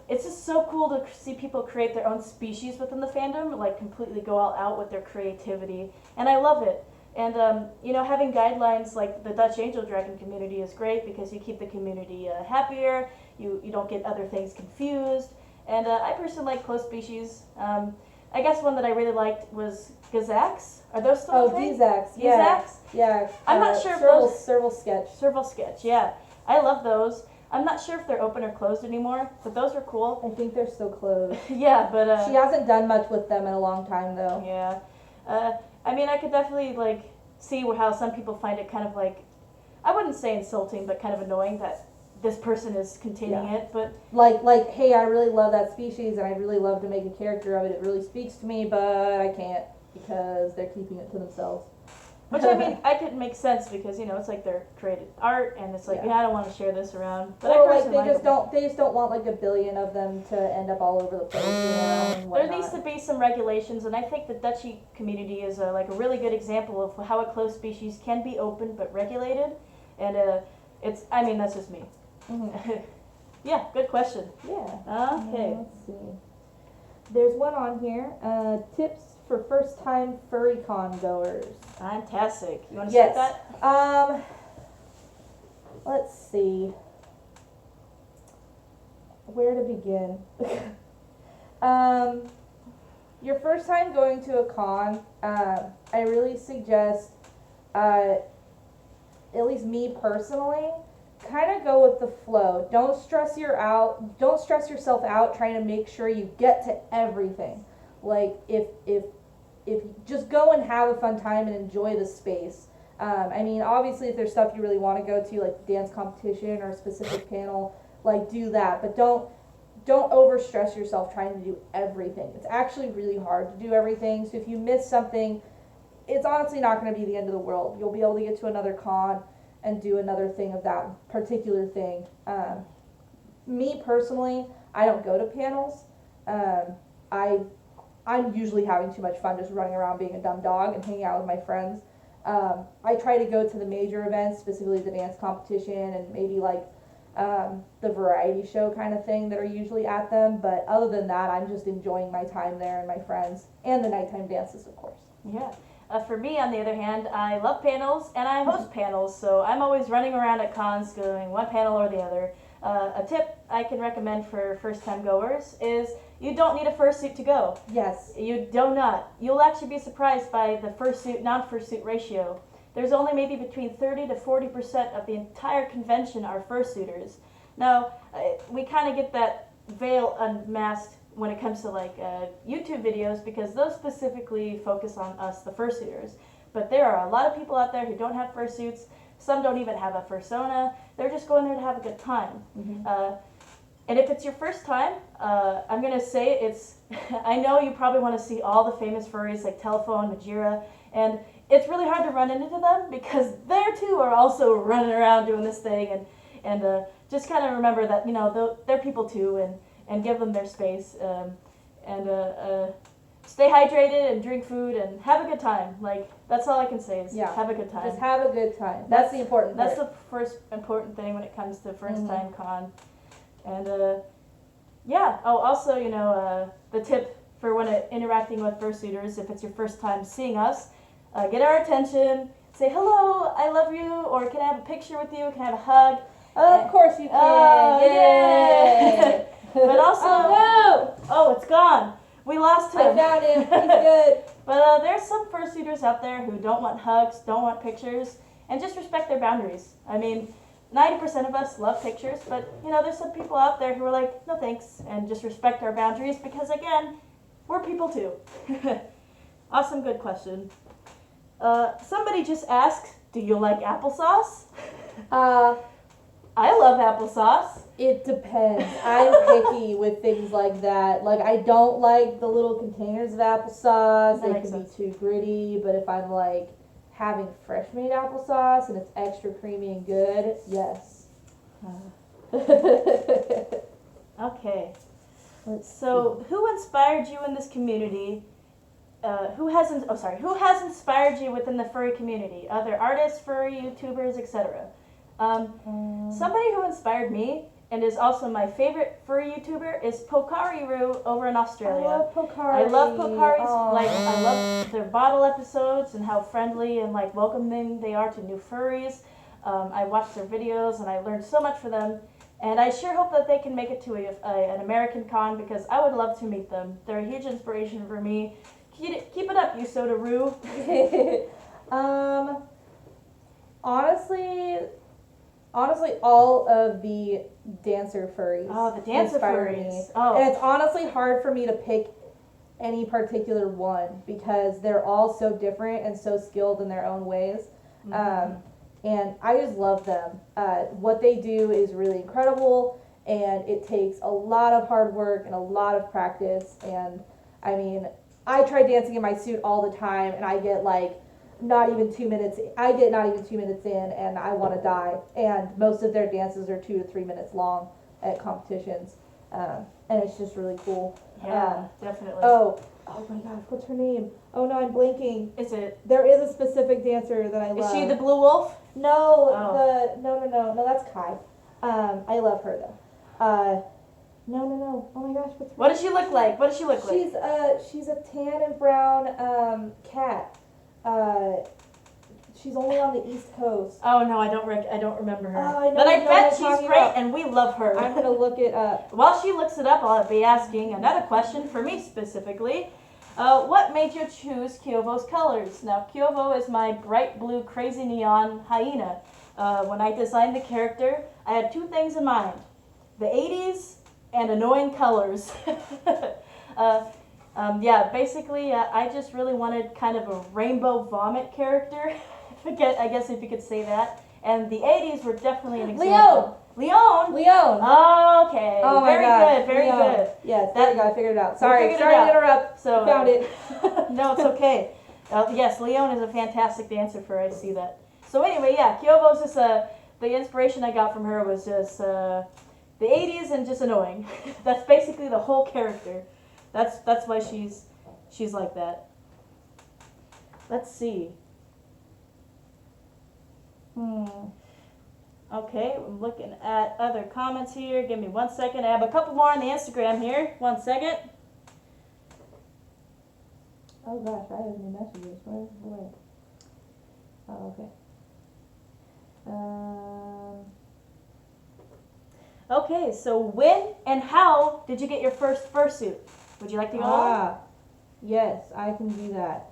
it's just so cool to see people create their own species within the fandom, like completely go all out with their creativity, and I love it. And having guidelines like the Dutch Angel Dragon community is great because you keep the community happier. You don't get other things confused. And I personally like closed species. I guess one that I really liked was Gazax. Are those still a thing? Gizax. Yeah. Gizax? Yeah. I'm not sure if Serval sketch. Serval sketch, yeah. I love those. I'm not sure if they're open or closed anymore, but those were cool. I think they're still closed. Yeah, but She hasn't done much with them in a long time, though. yeah. I mean, I could definitely see how some people find it kind of I wouldn't say insulting, but kind of annoying that this person is containing it. But Like, hey, I really love that species, and I'd really love to make a character of it. It really speaks to me, but I can't because they're keeping it to themselves. which I mean, I could make sense because it's like their created art, and it's like I don't want to share this around. But Or I like personally they just don't want like a billion of them to end up all over the place. And There whatnot. needs to be some regulations, and I think the Dutchy community is a really good example of how a closed species can be open but regulated. And that's just me. Mhm. Yeah, good question. Yeah. Okay. Let's see. There's one on here. Tips for first-time furry con goers. Fantastic. You want to Yes. start that? Let's see. Where to begin? Your first time going to a con, I really suggest, at least me personally, kind of go with the flow. Don't stress yourself out trying to make sure you get to everything. Like if just go and have a fun time and enjoy the space. I mean, obviously, if there's stuff you really want to go to, like dance competition or a specific panel, like do that. But don't overstress yourself trying to do everything. It's actually really hard to do everything. So if you miss something, it's honestly not going to be the end of the world. You'll be able to get to another con and do another thing of that particular thing. Me personally, I don't go to panels. I'm usually having too much fun just running around being a dumb dog and hanging out with my friends. I try to go to the major events, specifically the dance competition and maybe the variety show kind of thing that are usually at them. But other than that, I'm just enjoying my time there and my friends and the nighttime dances, of course. Yeah. For me, on the other hand, I love panels and I host panels, so I'm always running around at cons going one panel or the other. A tip I can recommend for first-time goers is you don't need a fursuit to go. Yes. You do not. You'll actually be surprised by the fursuit, non-fursuit ratio. There's only maybe between 30 to 40% of the entire convention are fursuiters. Now, we kind of get that veil unmasked when it comes to YouTube videos because those specifically focus on us, the fursuiters. But there are a lot of people out there who don't have fursuits. Some don't even have a fursona. They're just going there to have a good time. Mm-hmm. And if it's your first time, I'm going to say it's, I know you probably want to see all the famous furries like Telephone, Majira, and it's really hard to run into them because they too are also running around doing this thing and just kind of remember that, they're people too and give them their space and stay hydrated and drink food and have a good time. That's all I can say is have a good time. Just have a good time. That's the important part. That's the first important thing when it comes to first time con. And also, the tip for when interacting with fursuiters, if it's your first time seeing us, get our attention, say hello, I love you, or can I have a picture with you, can I have a hug? Of course you can. Oh, Yay! But also, oh it's gone. We lost him. no! I found him. He's good. But there's some fursuiters out there who don't want hugs, don't want pictures, and just respect their boundaries. I mean, 90% of us love pictures, but there's some people out there who are like, no thanks, and just respect our boundaries because again, we're people too. Awesome, good question. Somebody just asked, do you like applesauce? I love applesauce. It depends. I'm picky with things like that. I don't like the little containers of applesauce. That They makes can sense. be too gritty, but if I'm having fresh made applesauce and it's extra creamy and good, yes. Okay. Let's So, who inspired you in this community? Who has inspired you within the furry community? Other artists, furry YouTubers, etc. Somebody who inspired me and is also my favorite furry YouTuber is Pokariru over in Australia. I love Pokari. I love Pokari's, I love their bottle episodes and how friendly and welcoming they are to new furries. I watched their videos and I learned so much from them. And I sure hope that they can make it to an American con because I would love to meet them. They're a huge inspiration for me. Keep it up, you Soda-Roo. Honestly, all of the dancer furries. Oh, the dancer inspire furries. me. Oh. And it's honestly hard for me to pick any particular one because they're all so different and so skilled in their own ways. Mm-hmm. And I just love them. What they do is really incredible, and it takes a lot of hard work and a lot of practice. And I mean, I try dancing in my suit all the time, and I get not even 2 minutes in, and I want to die. And most of their dances are 2 to 3 minutes long at competitions, and it's just really cool. Yeah, definitely. Oh my gosh, what's her name? Oh no, I'm blanking. Is it? There is a specific dancer that I love. Is she the Blue Wolf? No, Oh. no, that's Kai. I love her though. No. Oh my gosh, what's her What does she look like? What does she look like? She's a tan and brown cat. She's only on the East Coast. Oh no, I don't remember her. Oh, I know But I you know bet what I'm she's talking great about. and we love her. I'm gonna look it up. While she looks it up, I'll be asking another question for me specifically. What made you choose Kyovo's colors? Now, Kyovo is my bright blue crazy neon hyena. When I designed the character, I had two things in mind. The 80s and annoying colors. Basically, I just really wanted kind of a rainbow vomit character. I guess if you could say that. And the 80s were definitely an example. Leon! Okay. Oh my very gosh. good, very Leon. good. Yes, there you go. I figured it out. Sorry figured it to out. interrupt. So, Found it. No, it's okay. Yes, Leon is a fantastic dancer for I see that. So anyway, yeah, Kyovo's just the inspiration I got from her was just the 80s and just annoying. That's basically the whole character. That's why she's like that. Let's see. Okay, I'm looking at other comments here. Give me 1 second. I have a couple more on the Instagram here. 1 second. Oh gosh, I have new messages. Where? Oh, okay. Okay, so when and how did you get your first fursuit? Would you like to go on? Yes, I can do that.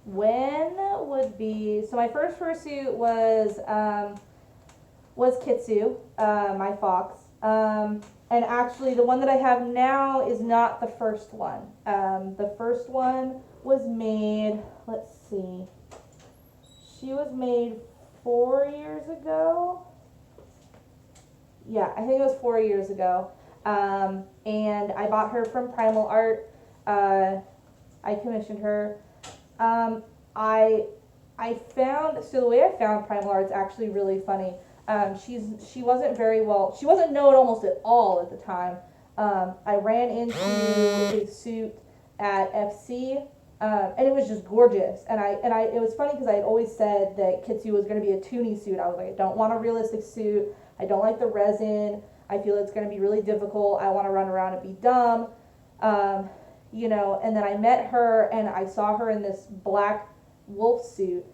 When would be, so my first fursuit was Kitsu, my fox. And actually the one that I have now is not the first one. The first one was made, let's see, she was made 4 years ago. Yeah, I think it was 4 years ago. And I bought her from Primal Art. I commissioned her. I found, so the way I found Primal Art is actually really funny. She wasn't known almost at all at the time. I ran into a suit at FC, and it was just gorgeous. And it was funny because I had always said that Kitsu was going to be a toony suit. I was like, I don't want a realistic suit. I don't like the resin. I feel it's going to be really difficult. I want to run around and be dumb. And then I met her and I saw her in this black wolf suit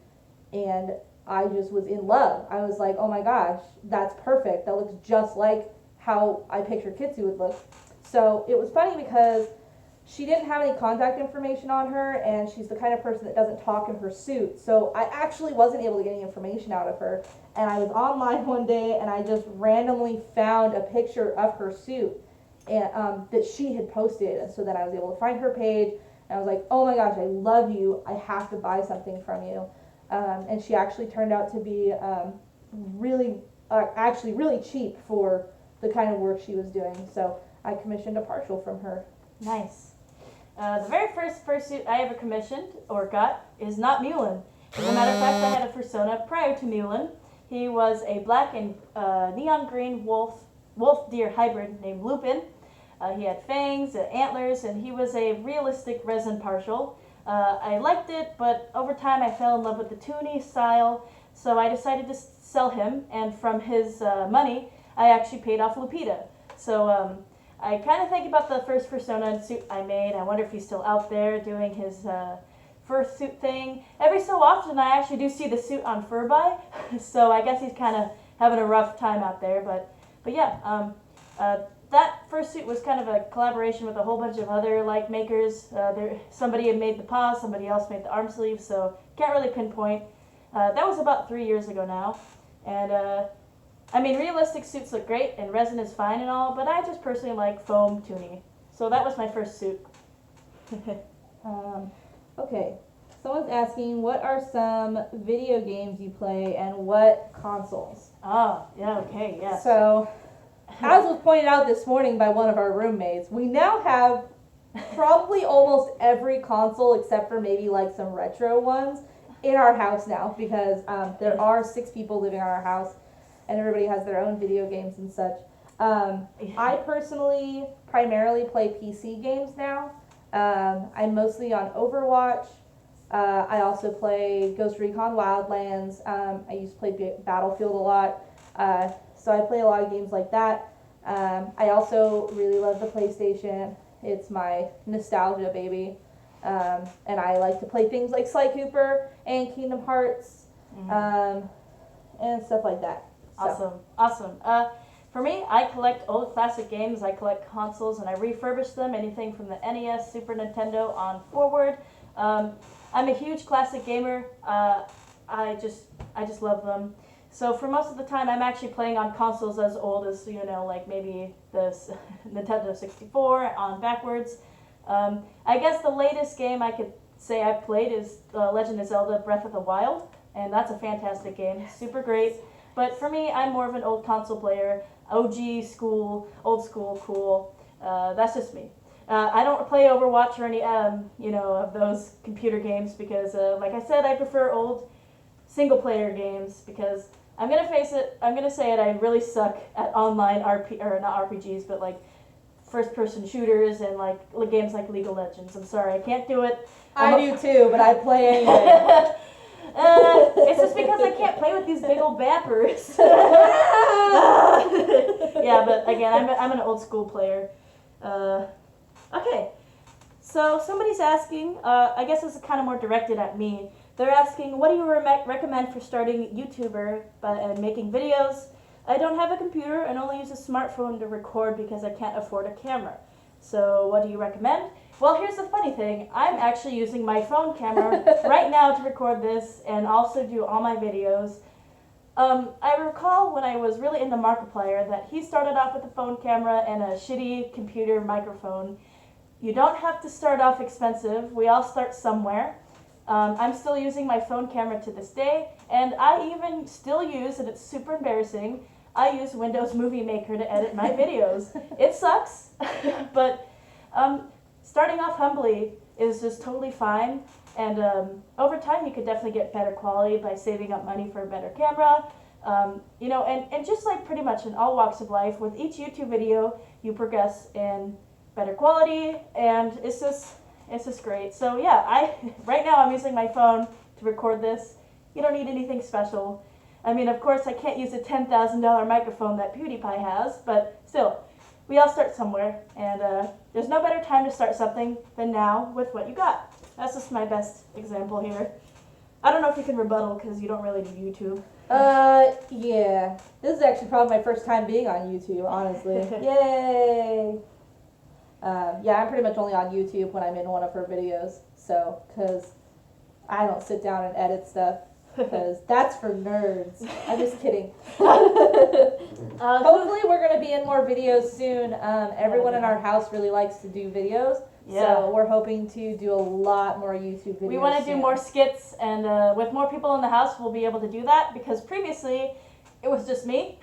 and I just was in love. I was like, oh my gosh, that's perfect. That looks just like how I pictured Kitsu would look. So it was funny because she didn't have any contact information on her and she's the kind of person that doesn't talk in her suit. So I actually wasn't able to get any information out of her. And I was online one day and I just randomly found a picture of her suit and that she had posted. And so then I was able to find her page and I was like, oh my gosh, I love you. I have to buy something from you. And she actually turned out to be really cheap for the kind of work she was doing. So I commissioned a partial from her. Nice. The very first fursuit I ever commissioned or got is not Meulin. As a matter of fact, I had a persona prior to Meulin. He was a black and neon green wolf deer hybrid named Lupin. He had fangs and antlers, and he was a realistic resin partial. I liked it, but over time I fell in love with the toony style, so I decided to sell him, and from his money, I actually paid off Lupita. So I kind of think about the first persona suit I made. I wonder if he's still out there doing his fursuit thing. Every so often I actually do see the suit on Furby, so I guess he's kind of having a rough time out there, but yeah, that fursuit was kind of a collaboration with a whole bunch of other like makers. Somebody had made the paw, somebody else made the arm sleeve, so can't really pinpoint. That was about 3 years ago now, and I mean realistic suits look great and resin is fine and all, but I just personally like foam toony. So that was my first suit. Okay, someone's asking, what are some video games you play and what consoles? Oh, yeah, okay, yeah. So, as was pointed out this morning by one of our roommates, we now have probably almost every console except for maybe like some retro ones in our house now, because there are 6 people living in our house and everybody has their own video games and such. I personally primarily play PC games now. I'm mostly on Overwatch. I also play Ghost Recon Wildlands. I used to play Battlefield a lot. So I play a lot of games like that. I also really love the PlayStation. It's my nostalgia baby. And I like to play things like Sly Cooper and Kingdom Hearts, and stuff like that. So. Awesome. For me, I collect old classic games, I collect consoles, and I refurbish them, anything from the NES, Super Nintendo on forward. I'm a huge classic gamer. I just love them. So for most of the time, I'm actually playing on consoles as old as, like maybe the Nintendo 64 on backwards. I guess the latest game I could say I've played is Legend of Zelda Breath of the Wild, and that's a fantastic game, super great. But for me, I'm more of an old console player, OG school, old school, cool. That's just me. I don't play Overwatch or any, of those computer games because, like I said, I prefer old single-player games because I'm gonna face it. I'm gonna say it. I really suck at online not RPGs, but like first-person shooters and like games like League of Legends. I'm sorry, I can't do it. I do too, but I play anyway. It's just because I can't play with these big old bappers. Yeah, but again, I'm an old school player. Okay, so somebody's asking, I guess this is kind of more directed at me. They're asking, what do you recommend for starting YouTuber and making videos? I don't have a computer and only use a smartphone to record because I can't afford a camera. So what do you recommend? Well, here's the funny thing. I'm actually using my phone camera right now to record this and also do all my videos. I recall when I was really into Markiplier that he started off with a phone camera and a shitty computer microphone. You don't have to start off expensive. We all start somewhere. I'm still using my phone camera to this day, and I even still use, and it's super embarrassing, I use Windows Movie Maker to edit my videos. It sucks, but starting off humbly is just totally fine, and over time you could definitely get better quality by saving up money for a better camera. And just like pretty much in all walks of life, with each YouTube video you progress in better quality, and it's just great. So yeah, right now I'm using my phone to record this. You don't need anything special. I mean, of course I can't use a $10,000 microphone that PewDiePie has, but still, we all start somewhere, and there's no better time to start something than now with what you got. That's just my best example here. I don't know if you can rebuttal because you don't really do YouTube. Yeah. This is actually probably my first time being on YouTube, honestly. Yay! Yeah, I'm pretty much only on YouTube when I'm in one of her videos, so, because I don't sit down and edit stuff, because that's for nerds. I'm just kidding. Hopefully we're going to be in more videos soon. Everyone in our house really likes to do videos, so we're hoping to do a lot more YouTube videos. We want to do more skits, and with more people in the house, we'll be able to do that, because previously, it was just me.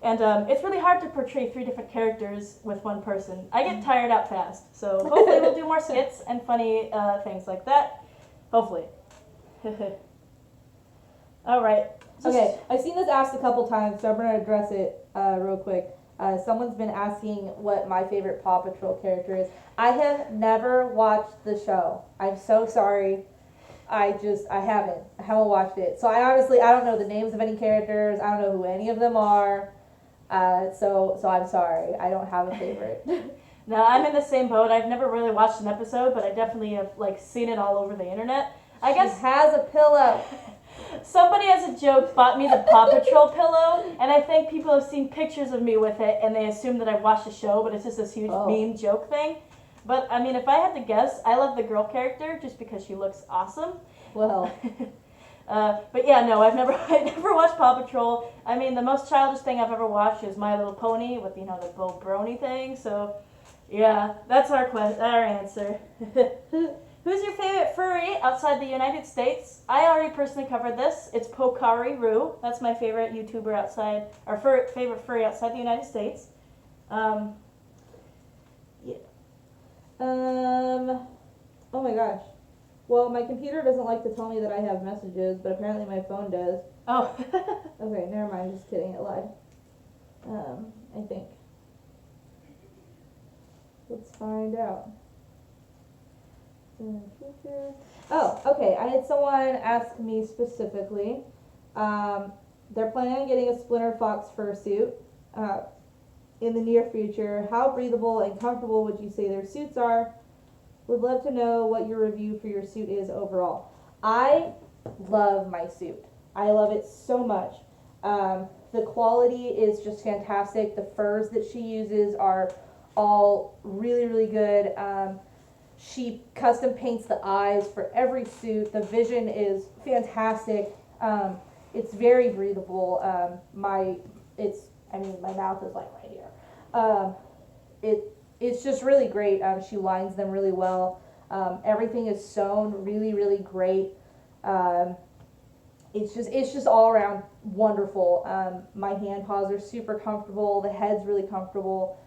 And it's really hard to portray 3 different characters with one person. I get tired out fast. So hopefully we'll do more skits and funny things like that. Hopefully. All right. Okay, I've seen this asked a couple times, so I'm going to address it real quick. Someone's been asking what my favorite Paw Patrol character is. I have never watched the show. I'm so sorry. I haven't. I haven't watched it. So I don't know the names of any characters. I don't know who any of them are. So I'm sorry. I don't have a favorite. No, I'm in the same boat. I've never really watched an episode, but I definitely have seen it all over the internet. I guess she has a pillow. Somebody as a joke bought me the Paw Patrol pillow, and I think people have seen pictures of me with it, and they assume that I've watched the show, but it's just this huge meme joke thing. But, I mean, if I had to guess, I love the girl character just because she looks awesome. Well. But yeah, no, I never watched Paw Patrol. I mean, the most childish thing I've ever watched is My Little Pony with, the Bo Brony thing. So, yeah, that's our answer. Who's your favorite furry outside the United States? I already personally covered this. It's Pokari Roo. That's my favorite YouTuber outside, or favorite furry outside the United States. Oh my gosh. Well, my computer doesn't like to tell me that I have messages, but apparently my phone does. Oh. Okay, never mind. Just kidding. It lied. I think. Let's find out. Oh, okay. I had someone ask me specifically. They're planning on getting a Splinter Fox fursuit in the near future. How breathable and comfortable would you say their suits are? Would love to know what your review for your suit is overall. I love my suit. I love it so much. The quality is just fantastic. The furs that she uses are all really, really good. She custom paints the eyes for every suit. The vision is fantastic. It's very breathable. My mouth is like right here. It's just really great. She lines them really well. Everything is sewn really, really great. It's just all around wonderful. My hand paws are super comfortable. The head's really comfortable.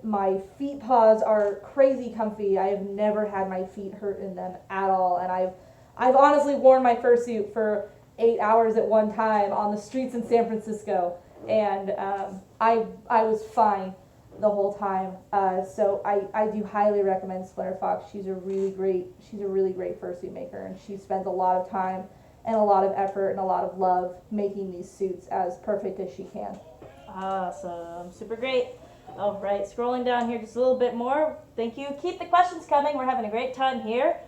My feet paws are crazy comfy. I have never had my feet hurt in them at all, and I've honestly worn my fursuit for 8 hours at one time on the streets in San Francisco, and I was fine the whole time. So I do highly recommend Splinter Fox. She's a really great fursuit maker, and she spends a lot of time and a lot of effort and a lot of love making these suits as perfect as she can. Awesome. Super great. All right, scrolling down here just a little bit more. Thank you. Keep the questions coming. We're having a great time here.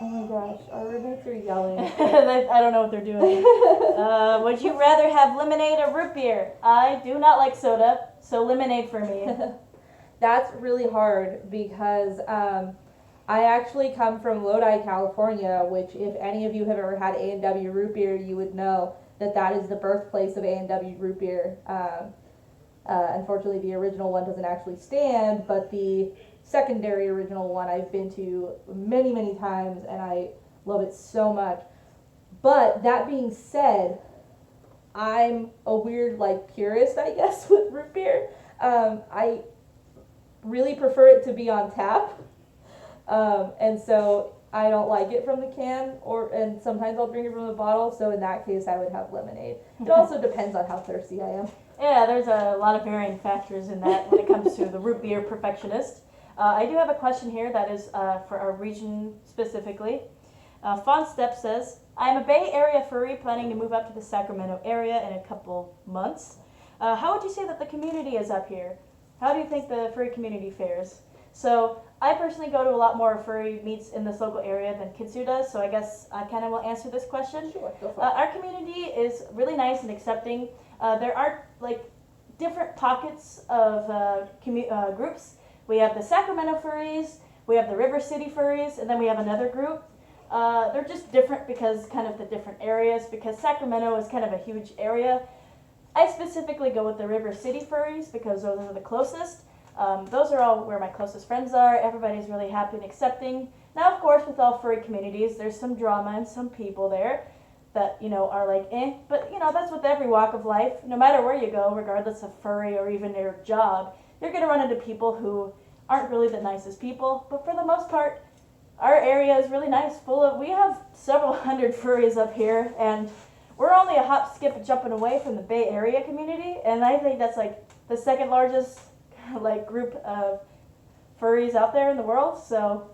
Oh my gosh, our roommates are yelling. I don't know what they're doing. Would you rather have lemonade or root beer? I do not like soda, so lemonade for me. That's really hard because I actually come from Lodi, California, which if any of you have ever had A&W root beer, you would know that is the birthplace of A&W root beer. Unfortunately, the original one doesn't actually stand, but the secondary original one I've been to many, many times, and I love it so much. But that being said, I'm a weird purist, I guess, with root beer. I really prefer it to be on tap. And so I don't like it from the can, and sometimes I'll drink it from the bottle, so in that case I would have lemonade. It also depends on how thirsty I am. Yeah, there's a lot of varying factors in that when it comes to the root beer perfectionist. I do have a question here that is for our region specifically. Fawn Step says, I'm a Bay Area furry planning to move up to the Sacramento area in a couple months. How would you say that the community is up here? How do you think the furry community fares? So I personally go to a lot more furry meets in this local area than Kitsu does, so I guess I kind of will answer this question. Sure, go for it. Our community is really nice and accepting. There are different pockets of groups. We have the Sacramento furries, we have the River City furries, and then we have another group. They're just different because kind of the different areas, because Sacramento is kind of a huge area. I specifically go with the River City furries because those are the closest. Those are all where my closest friends are. Everybody's really happy and accepting. Now, of course, with all furry communities, there's some drama and some people there that, are like, but, that's with every walk of life. No matter where you go, regardless of furry or even your job, you're going to run into people who aren't really the nicest people. But for the most part, our area is really nice. We have several hundred furries up here, and we're only a hop, skip, and jumping away from the Bay Area community, and I think that's like the second largest group of furries out there in the world. So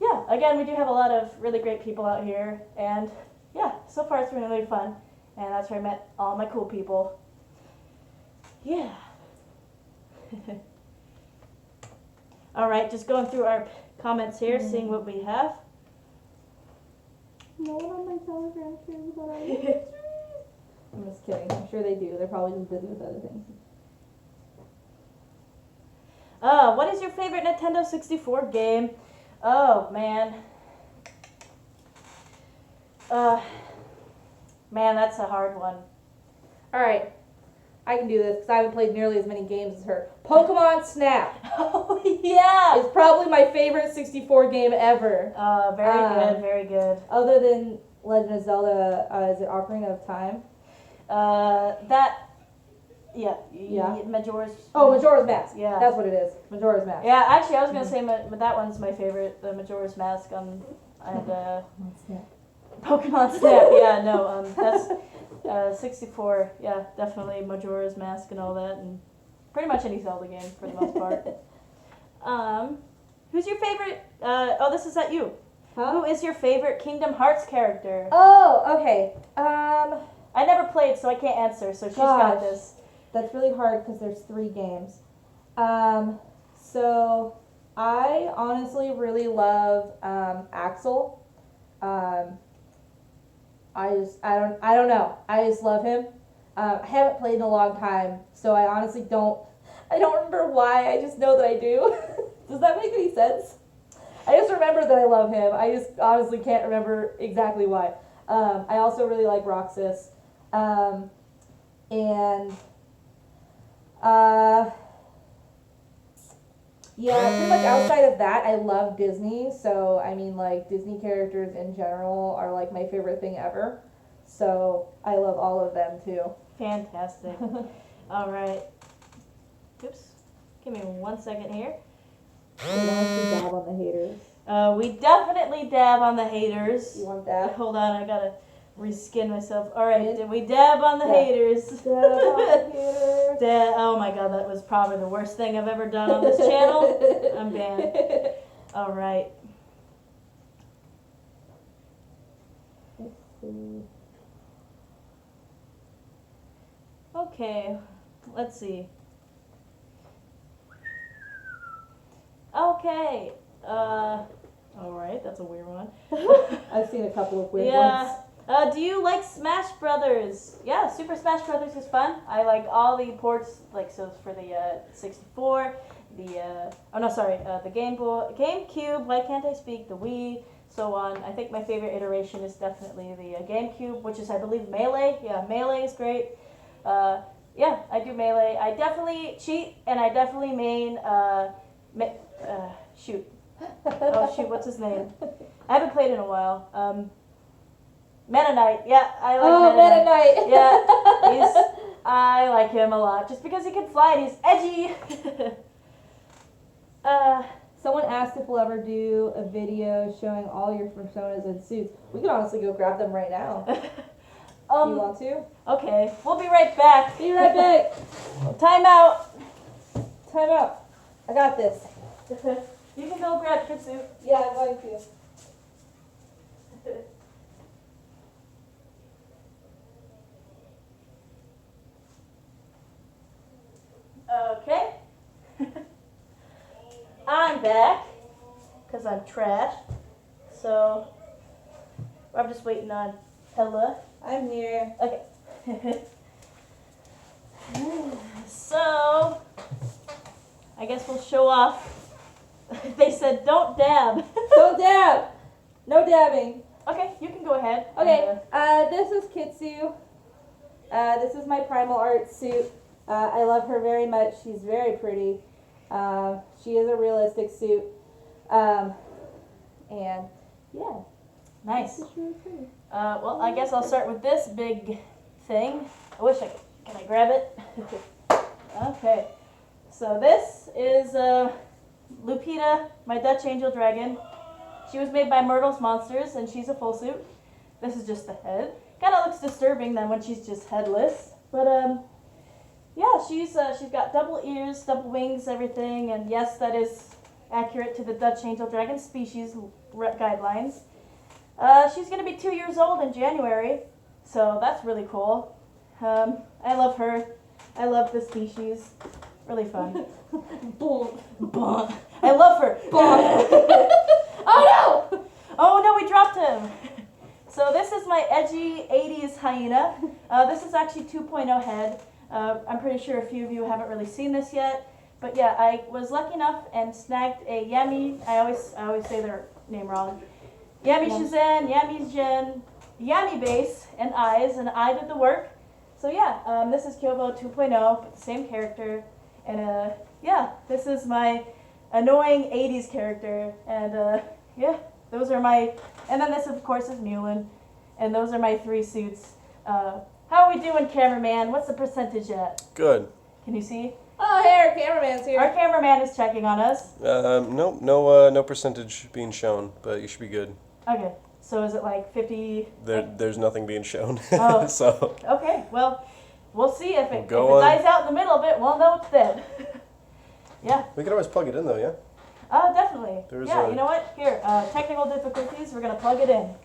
yeah, again, we do have a lot of really great people out here, and yeah, so far it's been really fun, and that's where I met all my cool people. Yeah. All right, just going through our comments here, seeing what we have. No one on my Telegram cares about our Livestream. I'm just kidding. I'm sure they do. They're probably just busy with other things. What is your favorite Nintendo 64 game? Oh, man. Man, that's a hard one. Alright. I can do this because I haven't played nearly as many games as her. Pokemon Snap Oh, yeah. is probably my favorite 64 game ever. Very good, very good. Other than Legend of Zelda, is it Ocarina of Time? Yeah. Majora's. Oh, Majora's Mask. Yeah. That's what it is. Majora's Mask. Yeah, actually, I was gonna say that one's my favorite, the Majora's Mask and Pokemon Snap. Yeah, no, that's 64. Yeah, definitely Majora's Mask and all that, and pretty much any Zelda game for the most part. Who's your favorite? This is at you. Huh? Who is your favorite Kingdom Hearts character? Oh, okay. I never played, so I can't answer. So she's got this. That's really hard because there's 3 games. So I honestly really love Axel. I don't know. I just love him. I haven't played in a long time, so I honestly don't remember why. I just know that I do. Does that make any sense? I just remember that I love him. I just honestly can't remember exactly why. I also really like Roxas. Pretty much outside of that, I love Disney. So, I mean, Disney characters in general are, my favorite thing ever. So, I love all of them, too. Fantastic. All right. Oops. Give me 1 second here. We don't have to dab on the haters. We definitely dab on the haters. You want that? Hold on, I gotta reskin myself. All right, did we dab on the haters? Dab on the haters. Oh my god, that was probably the worst thing I've ever done on this channel. I'm banned. All right. Let's see. Okay, let's see. Okay. All right, that's a weird one. I've seen a couple of weird ones. Do you like Smash Brothers? Yeah, Super Smash Brothers is fun. I like all the ports, so for the 64, the Game Boy, GameCube, why can't I speak, the Wii, so on. I think my favorite iteration is definitely the GameCube, which is, I believe, Melee. Yeah, Melee is great. Yeah, I do Melee. I definitely cheat, and I definitely main, shoot. Oh, shoot, what's his name? I haven't played in a while. Meta Knight, yeah, I like Meta Knight. Yeah, I like him a lot, just because he can fly and he's edgy. Someone asked if we'll ever do a video showing all your personas and suits. We can honestly go grab them right now. You want to? Okay, we'll be right back. Be right back. Time out. Time out. I got this. You can go grab your suit. Yeah, I'm going to. Okay. I'm back because I'm trash. So I'm just waiting on Ella. I'm here. Okay. So I guess we'll show off. They said don't dab. Don't dab. No dabbing. Okay, you can go ahead. Okay. This is Kitsu. This is my Primal Art suit. I love her very much. She's very pretty. She is a realistic suit. And yeah. Nice. It's really pretty. Well, I guess I'll start with this big thing. I wish I could. Can I grab it? Okay. So this is Lupita, my Dutch Angel Dragon. She was made by Myrtle's Monsters, and she's a full suit. This is just the head. Kind of looks disturbing then when she's just headless. But yeah, she's got double ears, double wings, everything. And yes, that is accurate to the Dutch Angel Dragon species guidelines. She's going to be 2 years old in January, so that's really cool. I love her. I love the species. Really fun. Bonk. I love her. Bonk. Oh no! Oh no, we dropped him. So this is my edgy 80s hyena. This is actually 2.0 head. I'm pretty sure a few of you haven't really seen this yet. But yeah, I was lucky enough and snagged a Yami. I always say their name wrong. Yami Shizan, Yami Jin, Yami base, and eyes, and I did the work. So yeah, this is Kyobo 2.0, but the same character. And yeah, this is my annoying 80s character. And yeah, those are my, and then this of course is Meulin. And those are my 3 suits. How are we doing, cameraman? What's the percentage at? Good. Can you see? Oh, hey, our cameraman's here. Our cameraman is checking on us. No percentage being shown, but you should be good. Okay, so is it like 50? There's nothing being shown. Oh. So. Okay, well, we'll see if it Go on. dies out in the middle of it. We'll know it's dead. Yeah. We could always plug it in though, yeah? Definitely. There's yeah, a- you know what? Here, technical difficulties. We're gonna plug it in.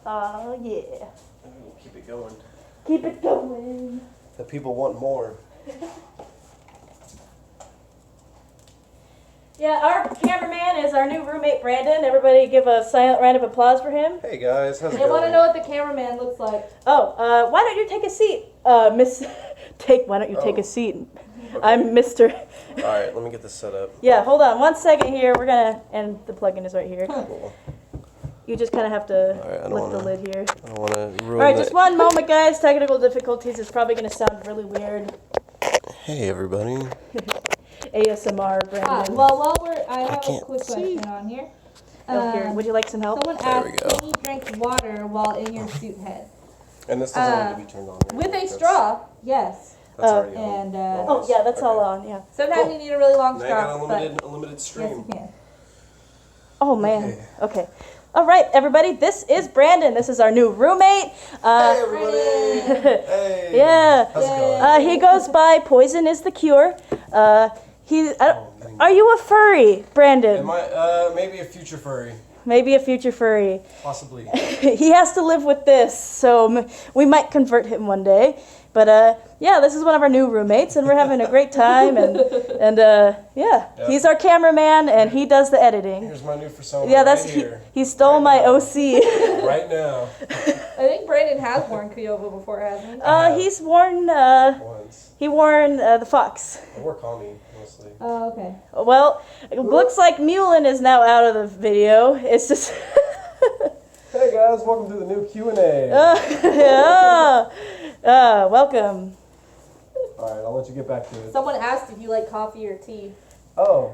Oh yeah. Keep it going. Keep it going. The people want more. Yeah, our cameraman is our new roommate, Brandon. Everybody give a silent round of applause for him. Hey guys, how's it They going? want to know what the cameraman looks like. Oh, why don't you take a seat, Miss? Why don't you take Oh. a seat? Okay. I'm Mr. Alright, let me get this set up. Yeah, hold on 1 second here. We're gonna, and the plug-in is right here. Cool. You just kind of have to Alright, I don't lift the wanna- lid here. I don't want to ruin All right, the- just 1 moment, guys. Technical difficulties. It's probably gonna sound really weird. Hey everybody. ASMR, Brandon. Well, I have a can't quick see. question on here. Oh, here, would you like some help? Someone There we asked, go. can you drink water while in your suit head? And this doesn't need to be turned on. Right? With a That's- straw, yes. That's already on. And Oh, yeah, that's all on. Yeah. sometimes Cool. you need a really long Now you got straw, but unlimited yes, stream. you can. Oh man. Okay. All right, everybody. This is Brandon. This is our new roommate. Hey everybody! Hey! Yeah. How's it going? He goes by Poison is the Cure. Are you a furry, Brandon? Am I, maybe a future furry. Maybe a future furry. Possibly. He has to live with this, so we might convert him one day. But yeah, this is one of our new roommates, and we're having a great time. And yeah, Yep. he's our cameraman, and he does the editing. Here's my new persona. Yeah, that's right here. he stole my OC. Right now. I think Brandon has worn Kyobo before, hasn't he? He's worn Once. the fox. I wore Kami mostly. Oh, okay. Well, it looks like Meulin is now out of the video. It's just. Hey guys, welcome to the new Q&A. Welcome. Alright, I'll let you get back to it. Someone asked if you like coffee or tea. Oh,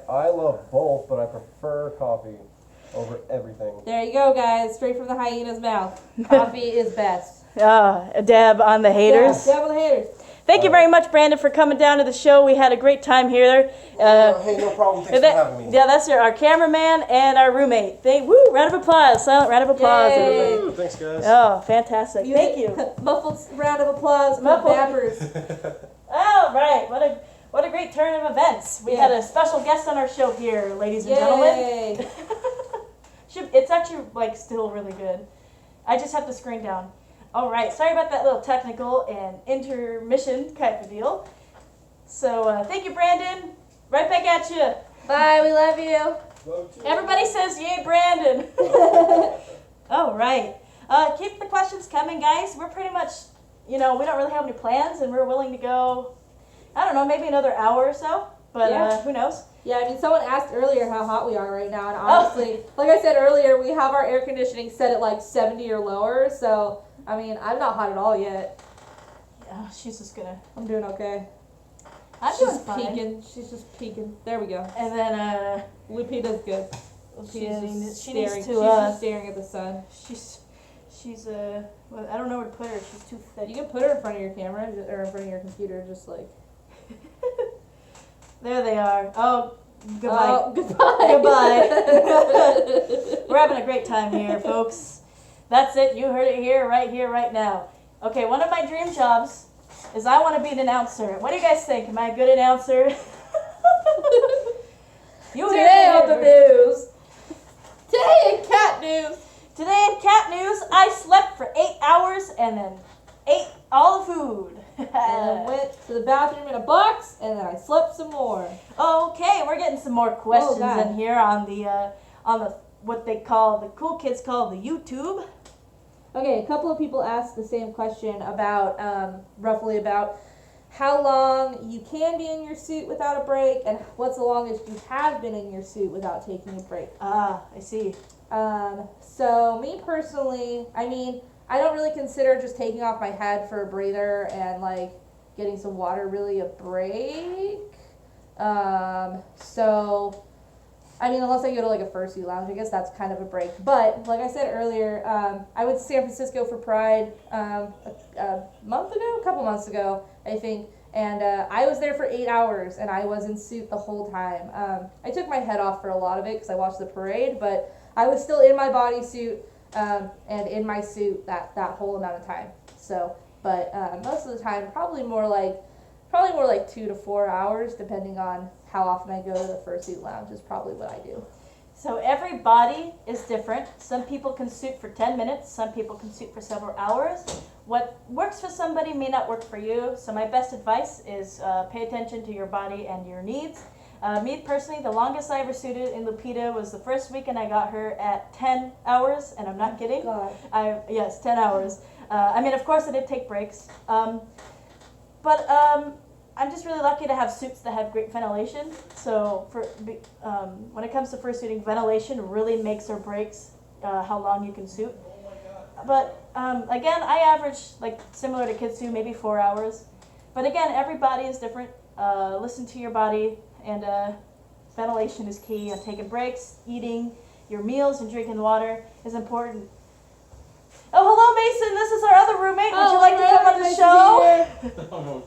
I love both, but I prefer coffee over everything. There you go, guys. Straight from the hyena's mouth. Coffee is best. A dab on the haters. Yeah, devil haters. Thank you very much, Brandon, for coming down to the show. We had a great time here. Hey, no problem. Thanks for having me. Yeah, that's our cameraman and our roommate. Woo! Round of applause. Silent round of applause, Yay. everybody. Ooh, thanks guys. Oh, fantastic. Thank you. Muffled round of applause for Muffled. Bappers. All right. What a great turn of events. We had a special guest on our show here, ladies and gentlemen. Yay. It's actually still really good. I just have to screen down. All right, sorry about that little technical and intermission kind of deal. So thank you, Brandon. Right back at you. Bye, we love you. Everybody says yay, Brandon. All right. Keep the questions coming, guys. We're pretty much, we don't really have any plans, and we're willing to go, I don't know, maybe another hour or so. But Yeah. who knows? Yeah, I mean, someone asked earlier how hot we are right now, and honestly, like I said earlier, we have our air conditioning set at like 70 or lower, so, I mean, I'm not hot at all yet. Yeah, she's just gonna. I'm doing okay. I'm She's doing fine. peeking. She's just peeking. There we go. And then Lupita's good. She's Lupita just she staring. needs She's to just staring at the sun. she's well, I don't know where to put her. She's too thick. You can put her in front of your camera or in front of your computer, just like. There they are. Oh, goodbye. Oh, goodbye. Goodbye. We're having a great time here, folks. That's it. You heard it here, right now. Okay, one of my dream jobs is I want to be an announcer. What do you guys think? Am I a good announcer? You heard Today it on the here. news. Today in cat news. Today in cat news, I slept for 8 hours and then ate all the food. And I went to the bathroom in a box, and then I slept some more. Okay, we're getting some more questions God. in here on the what they call the cool kids call the YouTube. Okay, a couple of people asked the same question about roughly about how long you can be in your suit without a break, and what's the longest you have been in your suit without taking a break. Ah, I see. So me personally, I mean, I don't really consider just taking off my head for a breather and like getting some water really a break. So, I mean, unless I go to like a fursuit lounge, I guess that's kind of a break. But like I said earlier, I went to San Francisco for Pride a couple months ago, I think. And I was there for 8 hours, and I was in suit the whole time. I took my head off for a lot of it because I watched the parade, but I was still in my bodysuit and in my suit that whole amount of time. So, but most of the time, probably more like 2 to 4 hours, depending on how often I go to the fursuit lounge. Is probably what I do. So every body is different. Some people can suit for 10 minutes. Some people can suit for several hours. What works for somebody may not work for you. So my best advice is pay attention to your body and your needs. Me personally, the longest I ever suited in Lupita was the first weekend I got her at 10 hours, and I'm not kidding. God. Yes, 10 hours. I mean, of course I did take breaks. But I'm just really lucky to have suits that have great ventilation. So when it comes to fursuiting, ventilation really makes or breaks how long you can suit. But again, I average, like similar to Kitsu, maybe 4 hours. But again, every body is different. Listen to your body, and ventilation is key. And taking breaks, eating your meals, and drinking water is important. Oh, hello, Mason. This is our other roommate. Would you like to come on the show?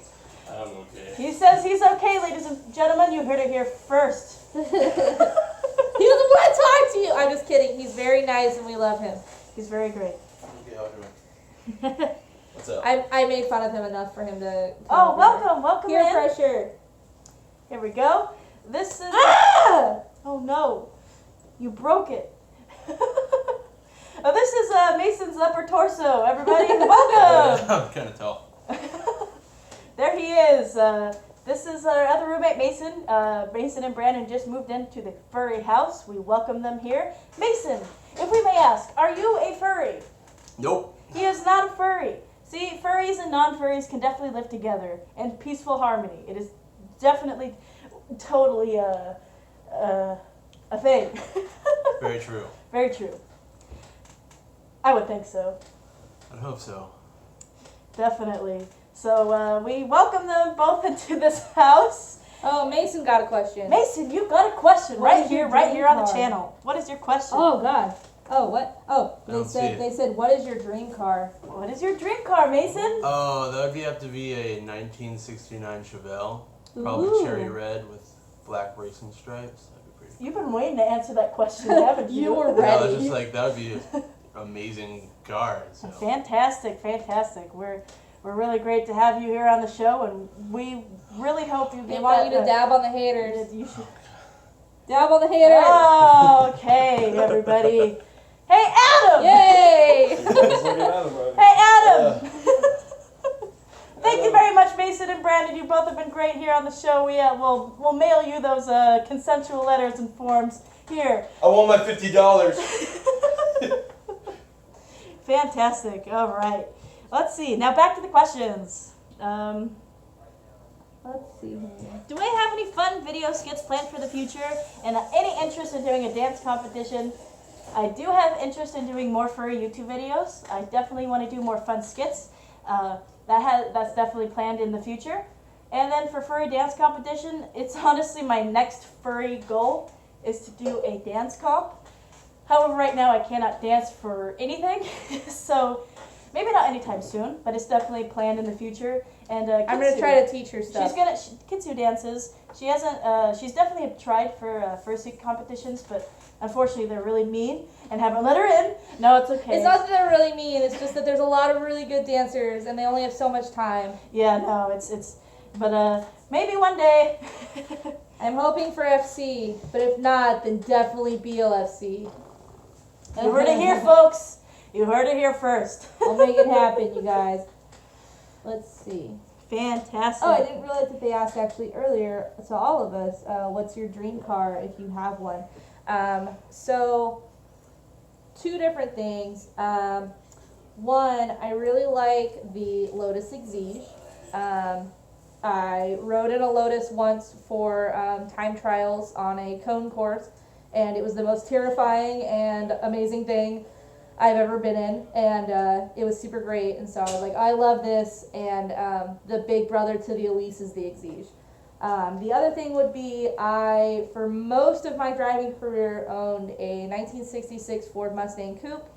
I'm okay. He says he's okay, ladies and gentlemen. You heard it here first. He doesn't want to talk to you. I'm just kidding. He's very nice, and we love him. He's very great. Okay, how doing? What's up? I made fun of him enough for him to. Oh, welcome Peer in. pressure. Here we go. This is. Ah! Oh no, you broke it. Oh, this is Mason's upper torso. Everybody, welcome. I'm kind of tall. There he is. This is our other roommate, Mason. Mason and Brandon just moved into the furry house. We welcome them here. Mason, if we may ask, are you a furry? Nope. He is not a furry. See, furries and non-furries can definitely live together in peaceful harmony. It is definitely, totally a thing. Very true. Very true. I would think so. I hope so. Definitely. So we welcome them both into this house. Oh, Mason got a question. Mason, you've got a question What right is your here on the dream car? channel. What is your question? Oh God. Oh what? Oh, I don't see it. they said what is your dream car? What is your dream car, Mason? Oh, that would have to be a 1969 Chevelle. Probably Ooh. cherry red with black racing stripes. That'd be pretty cool. You've been waiting to answer that question, haven't you? You were No, ready. it's just like, that would be an amazing car. So. Fantastic. We're really great to have you here on the show, and we really hope you They get want you that, to dab on the haters. You should. Dab on the haters. Oh, okay, everybody. Hey, Adam! Yay! Hey, Adam! Thank you very much, Mason and Brandon. You both have been great here on the show. We'll mail you those consensual letters and forms here. I want my $50. Fantastic. All right. Let's see. Now back to the questions. Let's see here. Do we have any fun video skits planned for the future? And any interest in doing a dance competition? I do have interest in doing more furry YouTube videos. I definitely want to do more fun skits. That's definitely planned in the future. And then for furry dance competition, it's honestly my next furry goal is to do a dance comp. However, right now I cannot dance for anything, so maybe not anytime soon, but it's definitely planned in the future. And I'm gonna try to teach her stuff. Kitsu dances. She hasn't. She's definitely tried for fursuit competitions, but unfortunately they're really mean and haven't let her in. No, it's okay. It's not that they're really mean. It's just that there's a lot of really good dancers, and they only have so much time. Yeah, no, it's. But maybe one day. I'm hoping for FC, but if not, then definitely BLFC. You heard it here, folks. You heard it here first. I'll make it happen, you guys. Let's see. Fantastic. Oh, I didn't realize that they asked actually earlier to all of us, what's your dream car if you have one? So, two different things. One, I really like the Lotus Exige. I rode in a Lotus once for time trials on a cone course, and it was the most terrifying and amazing thing I've ever been in, and it was super great. And so I was like, I love this, and the big brother to the Elise is the Exige. The other thing would be I, for most of my driving career, owned a 1966 Ford Mustang Coupe,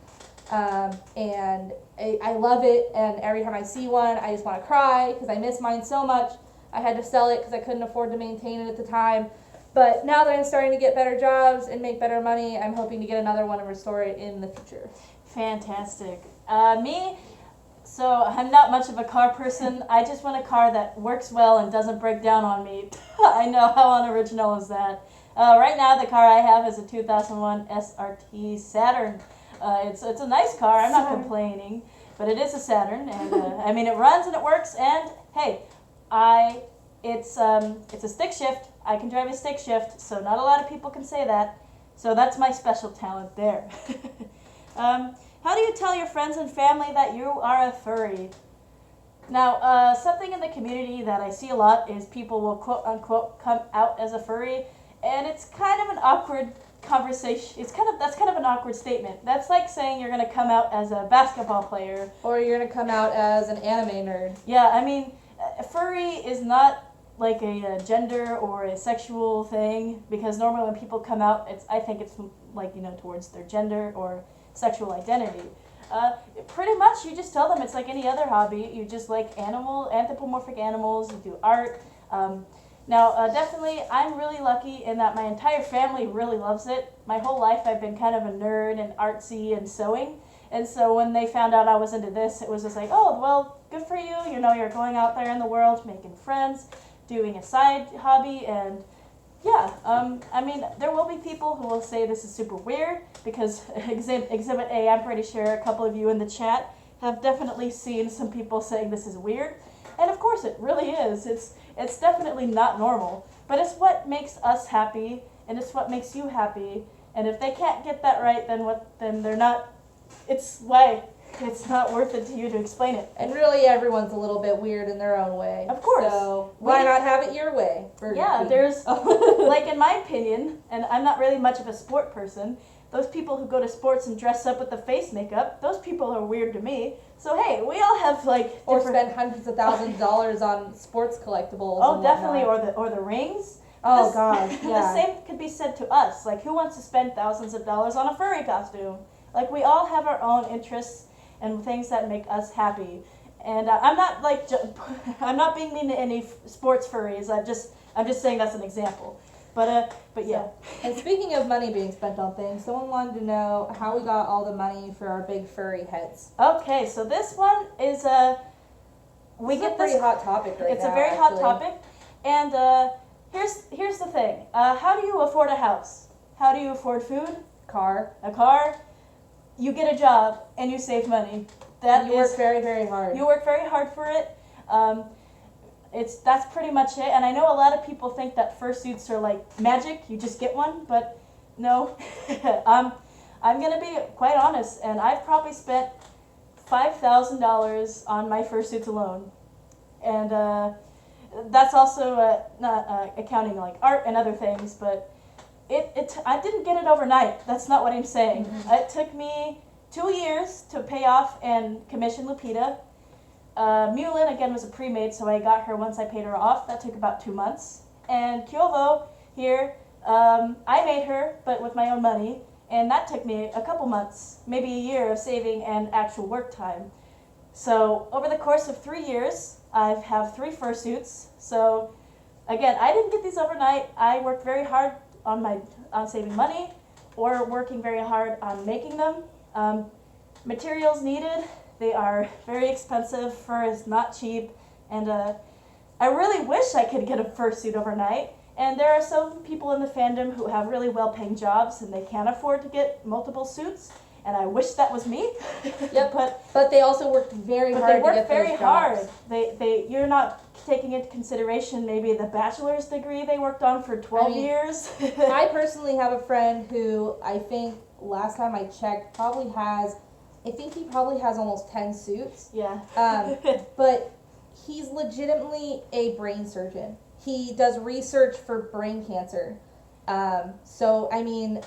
and I love it, and every time I see one, I just want to cry because I miss mine so much. I had to sell it because I couldn't afford to maintain it at the time. But now that I'm starting to get better jobs and make better money, I'm hoping to get another one and restore it in the future. Fantastic. So I'm not much of a car person. I just want a car that works well and doesn't break down on me. I know, how unoriginal is that? Right now the car I have is a 2001 SRT Saturn. It's a nice car, I'm not complaining, but it is a Saturn, and I mean, it runs and it works, and hey, it's a stick shift. I can drive a stick shift, so not a lot of people can say that. So that's my special talent there. How do you tell your friends and family that you are a furry? Now, something in the community that I see a lot is people will quote unquote come out as a furry, and it's kind of an awkward conversation. That's kind of an awkward statement. That's like saying you're gonna come out as a basketball player, or you're gonna come out as an anime nerd. Yeah, I mean, furry is not like a gender or a sexual thing, because normally when people come out, I think it's like, towards their gender or sexual identity. Pretty much you just tell them it's like any other hobby. You just like anthropomorphic animals, you do art. Now, definitely, I'm really lucky in that my entire family really loves it. My whole life I've been kind of a nerd and artsy and sewing. And so when they found out I was into this, it was just like, oh, well, good for you. You're going out there in the world, making friends, doing a side hobby, and yeah. I mean, there will be people who will say this is super weird, because Exhibit A, I'm pretty sure a couple of you in the chat have definitely seen some people saying this is weird. And of course it really is. It's definitely not normal. But it's what makes us happy, and it's what makes you happy. And if they can't get that right, then they're not. It's not worth it to you to explain it. And really, everyone's a little bit weird in their own way. Of course. So why not have it your way? There's like, in my opinion, and I'm not really much of a sport person, those people who go to sports and dress up with the face makeup, those people are weird to me. So hey, we all have or spend hundreds of thousands of dollars on sports collectibles. Oh, definitely, or the rings. Oh God, yeah. The same could be said to us. Like, who wants to spend thousands of dollars on a furry costume? Like, we all have our own interests and things that make us happy. And I'm not I'm not being mean to any sports furries. I'm just saying that's an example. But yeah. And speaking of money being spent on things, someone wanted to know how we got all the money for our big furry heads. Okay, so this one is It's a pretty hot topic right now. It's a very hot topic, and here's the thing. How do you afford a house? How do you afford food? A car. You get a job and you save money. You work very, very hard. You work very hard for it. That's pretty much it. And I know a lot of people think that fursuits are like magic. You just get one, but no. I'm gonna be quite honest, and I've probably spent $5,000 on my fursuits alone, and that's also not accounting like art and other things. But I didn't get it overnight. That's not what I'm saying. Mm-hmm. It took me 2 years to pay off and commission Lupita. Meulin, again, was a pre-made, so I got her once I paid her off. That took about 2 months. And Kyovo here, I made her, but with my own money, and that took me a couple months, maybe a year of saving and actual work time. So over the course of 3 years, I have 3 fursuits. So again, I didn't get these overnight. I worked very hard on saving money, or working very hard on making them. Materials needed, they are very expensive. Fur is not cheap, and I really wish I could get a fursuit overnight. And there are some people in the fandom who have really well-paying jobs and they can't afford to get multiple suits. And I wish that was me. Yep. But they also worked very hard to get those jobs. They work very hard. You're not taking into consideration maybe the bachelor's degree they worked on for 12 years. I personally have a friend who I think last time I checked probably has almost 10 suits. Yeah. But he's legitimately a brain surgeon. He does research for brain cancer. So, I mean,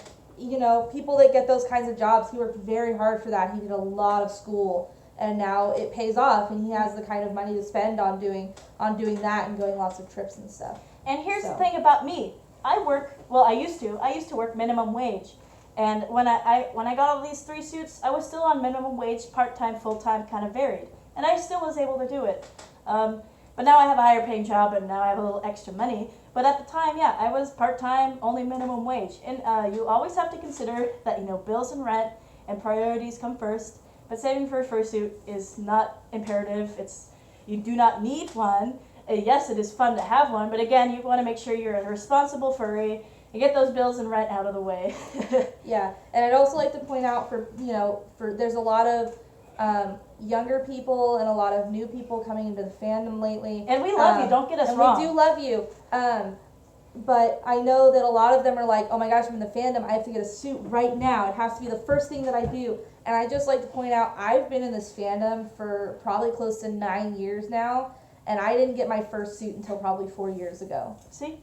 people that get those kinds of jobs, he worked very hard for that. He did a lot of school, and now it pays off, and he has the kind of money to spend on doing that and going lots of trips and stuff. And here's the thing about me. I used to work minimum wage. And when I got all these 3 suits, I was still on minimum wage, part-time, full-time, kind of varied. And I still was able to do it. But now I have a higher paying job, and now I have a little extra money. But at the time, yeah, I was part-time, only minimum wage. And you always have to consider that, bills and rent and priorities come first. But saving for a fursuit is not imperative. You do not need one. Yes, it is fun to have one, but again, you want to make sure you're a responsible furry and get those bills and rent out of the way. Yeah, and I'd also like to point out there's a lot of younger people and a lot of new people coming into the fandom lately. And we love you, don't get us wrong. We do love you. But I know that a lot of them are like, oh my gosh, I'm in the fandom, I have to get a suit right now. It has to be the first thing that I do. And I just like to point out, I've been in this fandom for probably close to 9 years now, and I didn't get my first suit until probably 4 years ago. See?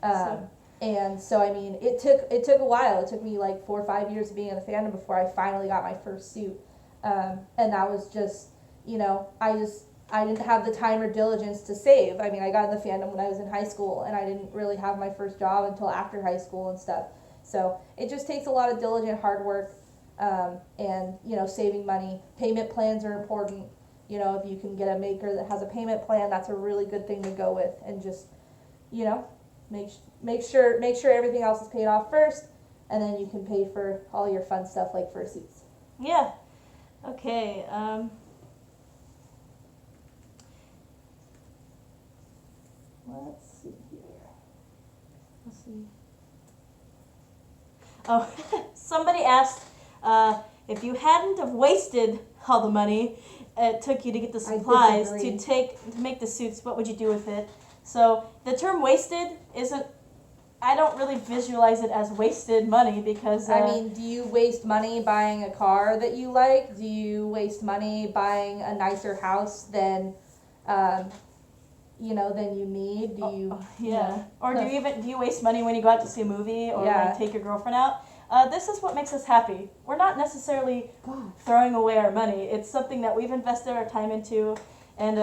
And so, I mean, it took a while. It took me like 4 or 5 years of being in the fandom before I finally got my first suit. And that was just, I didn't have the time or diligence to save. I mean, I got in the fandom when I was in high school, and I didn't really have my first job until after high school and stuff. So it just takes a lot of diligent hard work, and, saving money. Payment plans are important. If you can get a maker that has a payment plan, that's a really good thing to go with. And just, make sure everything else is paid off first, and then you can pay for all your fun stuff like fursuits. Yeah. Okay. Let's see here. Let's see. Oh, somebody asked if you hadn't have wasted all the money it took you to get the supplies to make the suits, what would you do with it? So the term wasted isn't, I don't really visualize it as wasted money because... I mean, do you waste money buying a car that you like? Do you waste money buying a nicer house than you need? Do you... Yeah. Or do you waste money when you go out to see a movie or take your girlfriend out? This is what makes us happy. We're not necessarily throwing away our money. It's something that we've invested our time into, and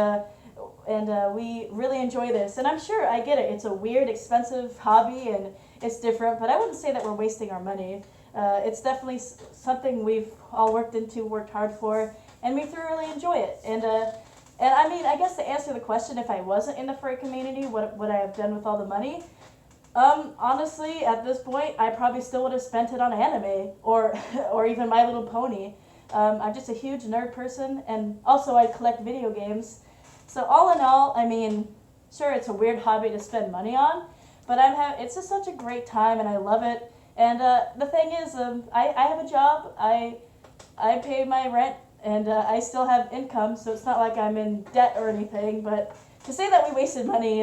we really enjoy this. And I'm sure, I get it, it's a weird, expensive hobby, and it's different, but I wouldn't say that we're wasting our money. It's definitely something we've all worked hard for, and we thoroughly enjoy it. And I mean, I guess to answer the question, if I wasn't in the furry community, what would I have done with all the money? Honestly, at this point, I probably still would have spent it on anime or even My Little Pony. I'm just a huge nerd person, and also I collect video games. So all in all, I mean, sure, it's a weird hobby to spend money on, but it's just such a great time, and I love it. And the thing is, I have a job. I pay my rent, and I still have income, so it's not like I'm in debt or anything. But to say that we wasted money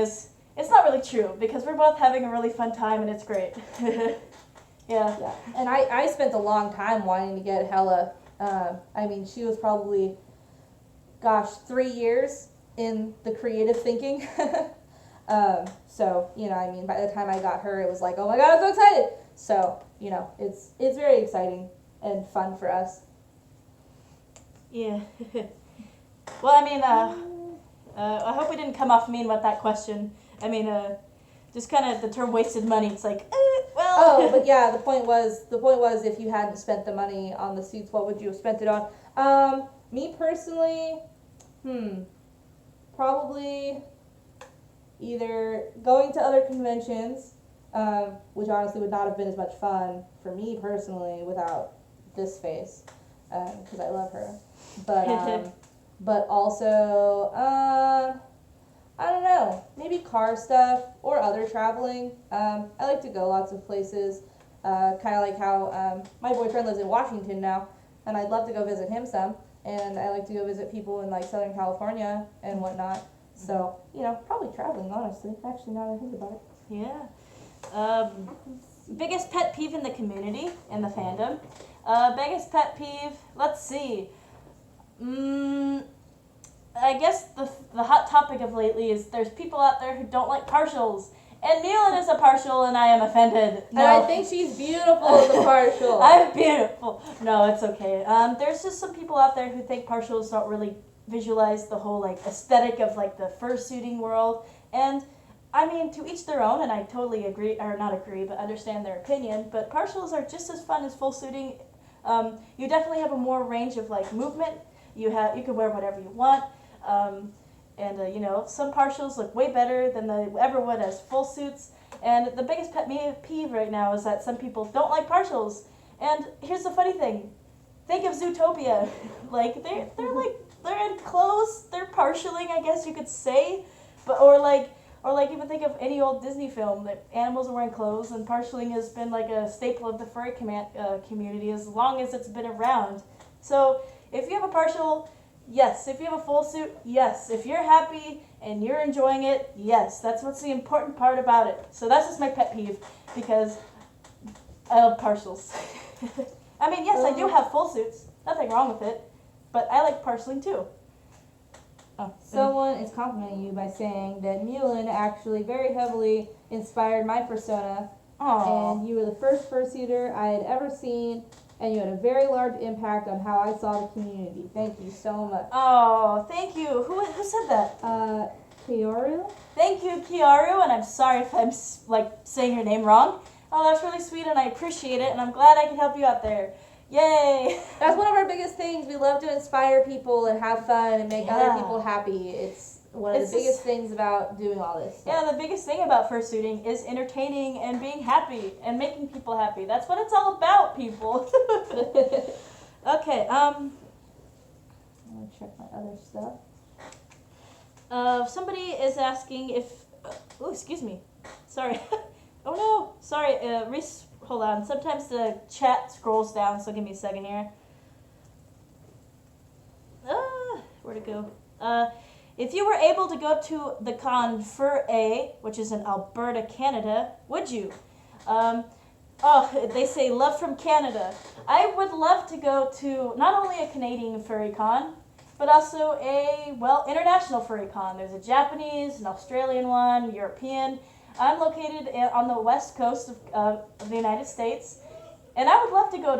it's not really true, because we're both having a really fun time, and it's great. Yeah. And I spent a long time wanting to get Hella. I mean, she was probably, 3 years in the creative thinking. So, I mean, by the time I got her, it was like, oh my god, I'm so excited. So, it's very exciting and fun for us. Yeah. Well, I mean, I hope we didn't come off mean with that question. I mean, just kind of the term wasted money. It's like, well. Oh, but yeah, the point was if you hadn't spent the money on the suits, what would you have spent it on? Me personally, probably either going to other conventions, which honestly would not have been as much fun for me personally without this face, because I love her. But also, I don't know, maybe car stuff or other traveling. I like to go lots of places, kind of like how my boyfriend lives in Washington now, and I'd love to go visit him some. And I like to go visit people in like Southern California and whatnot. So, probably traveling, honestly. Actually, now that I think about it. Yeah. Biggest pet peeve in the community, in the fandom. Biggest pet peeve, let's see. I guess the hot topic of lately is there's people out there who don't like partials. And Meulin is a partial and I am offended. No. And I think she's beautiful as a partial. I'm beautiful. No, it's okay. There's just some people out there who think partials don't really visualize the whole like aesthetic of like the fursuiting world. And I mean, to each their own, and I totally agree, or not agree, but understand their opinion. But partials are just as fun as full suiting. You definitely have a more range of like movement. You can wear whatever you want. Some partials look way better than they ever would as full suits. And the biggest pet peeve right now is that some people don't like partials. And here's the funny thing: think of Zootopia. Like they're in clothes. They're partialing, I guess you could say, or even think of any old Disney film that animals are wearing clothes, and partialing has been like a staple of the furry community as long as it's been around. So if you have a partial, yes. If you have a full suit, yes. If you're happy and you're enjoying it, yes. That's what's the important part about it. So that's just my pet peeve, because I love partials. I mean, yes, I do have full suits. Nothing wrong with it. But I like partialing too. Someone is complimenting you by saying that Meulin actually very heavily inspired my persona. Aww. And you were the first fursuiter I had ever seen, and you had a very large impact on how I saw the community. Thank you so much. Oh, thank you. Who said that? Kyoru? Thank you, Kiaru, and I'm sorry if I'm saying your name wrong. Oh, that's really sweet, and I appreciate it, and I'm glad I can help you out there. Yay! That's one of our biggest things. We love to inspire people and have fun and make other people happy. It's one of the biggest things about doing all this stuff. Yeah, the biggest thing about fursuiting is entertaining and being happy and making people happy. That's what it's all about, people. Okay, I'm gonna check my other stuff. Somebody is asking if... excuse me. Sorry. Oh no, sorry, Reese, hold on. Sometimes the chat scrolls down, so give me a second here. Where'd it go? If you were able to go to the con Fur-A, which is in Alberta, Canada, would you? They say love from Canada. I would love to go to not only a Canadian furry con, but also a, international furry con. There's a Japanese, an Australian one, European. I'm located on the west coast of the United States, and I would love to go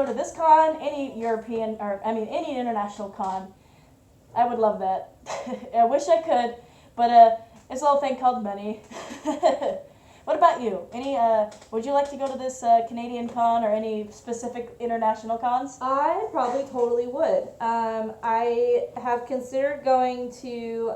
to this con, any European, any international con. I would love that. I wish I could, but it's a little thing called money. What about you? Would you like to go to this Canadian con or any specific international cons? I probably totally would. I have considered going to,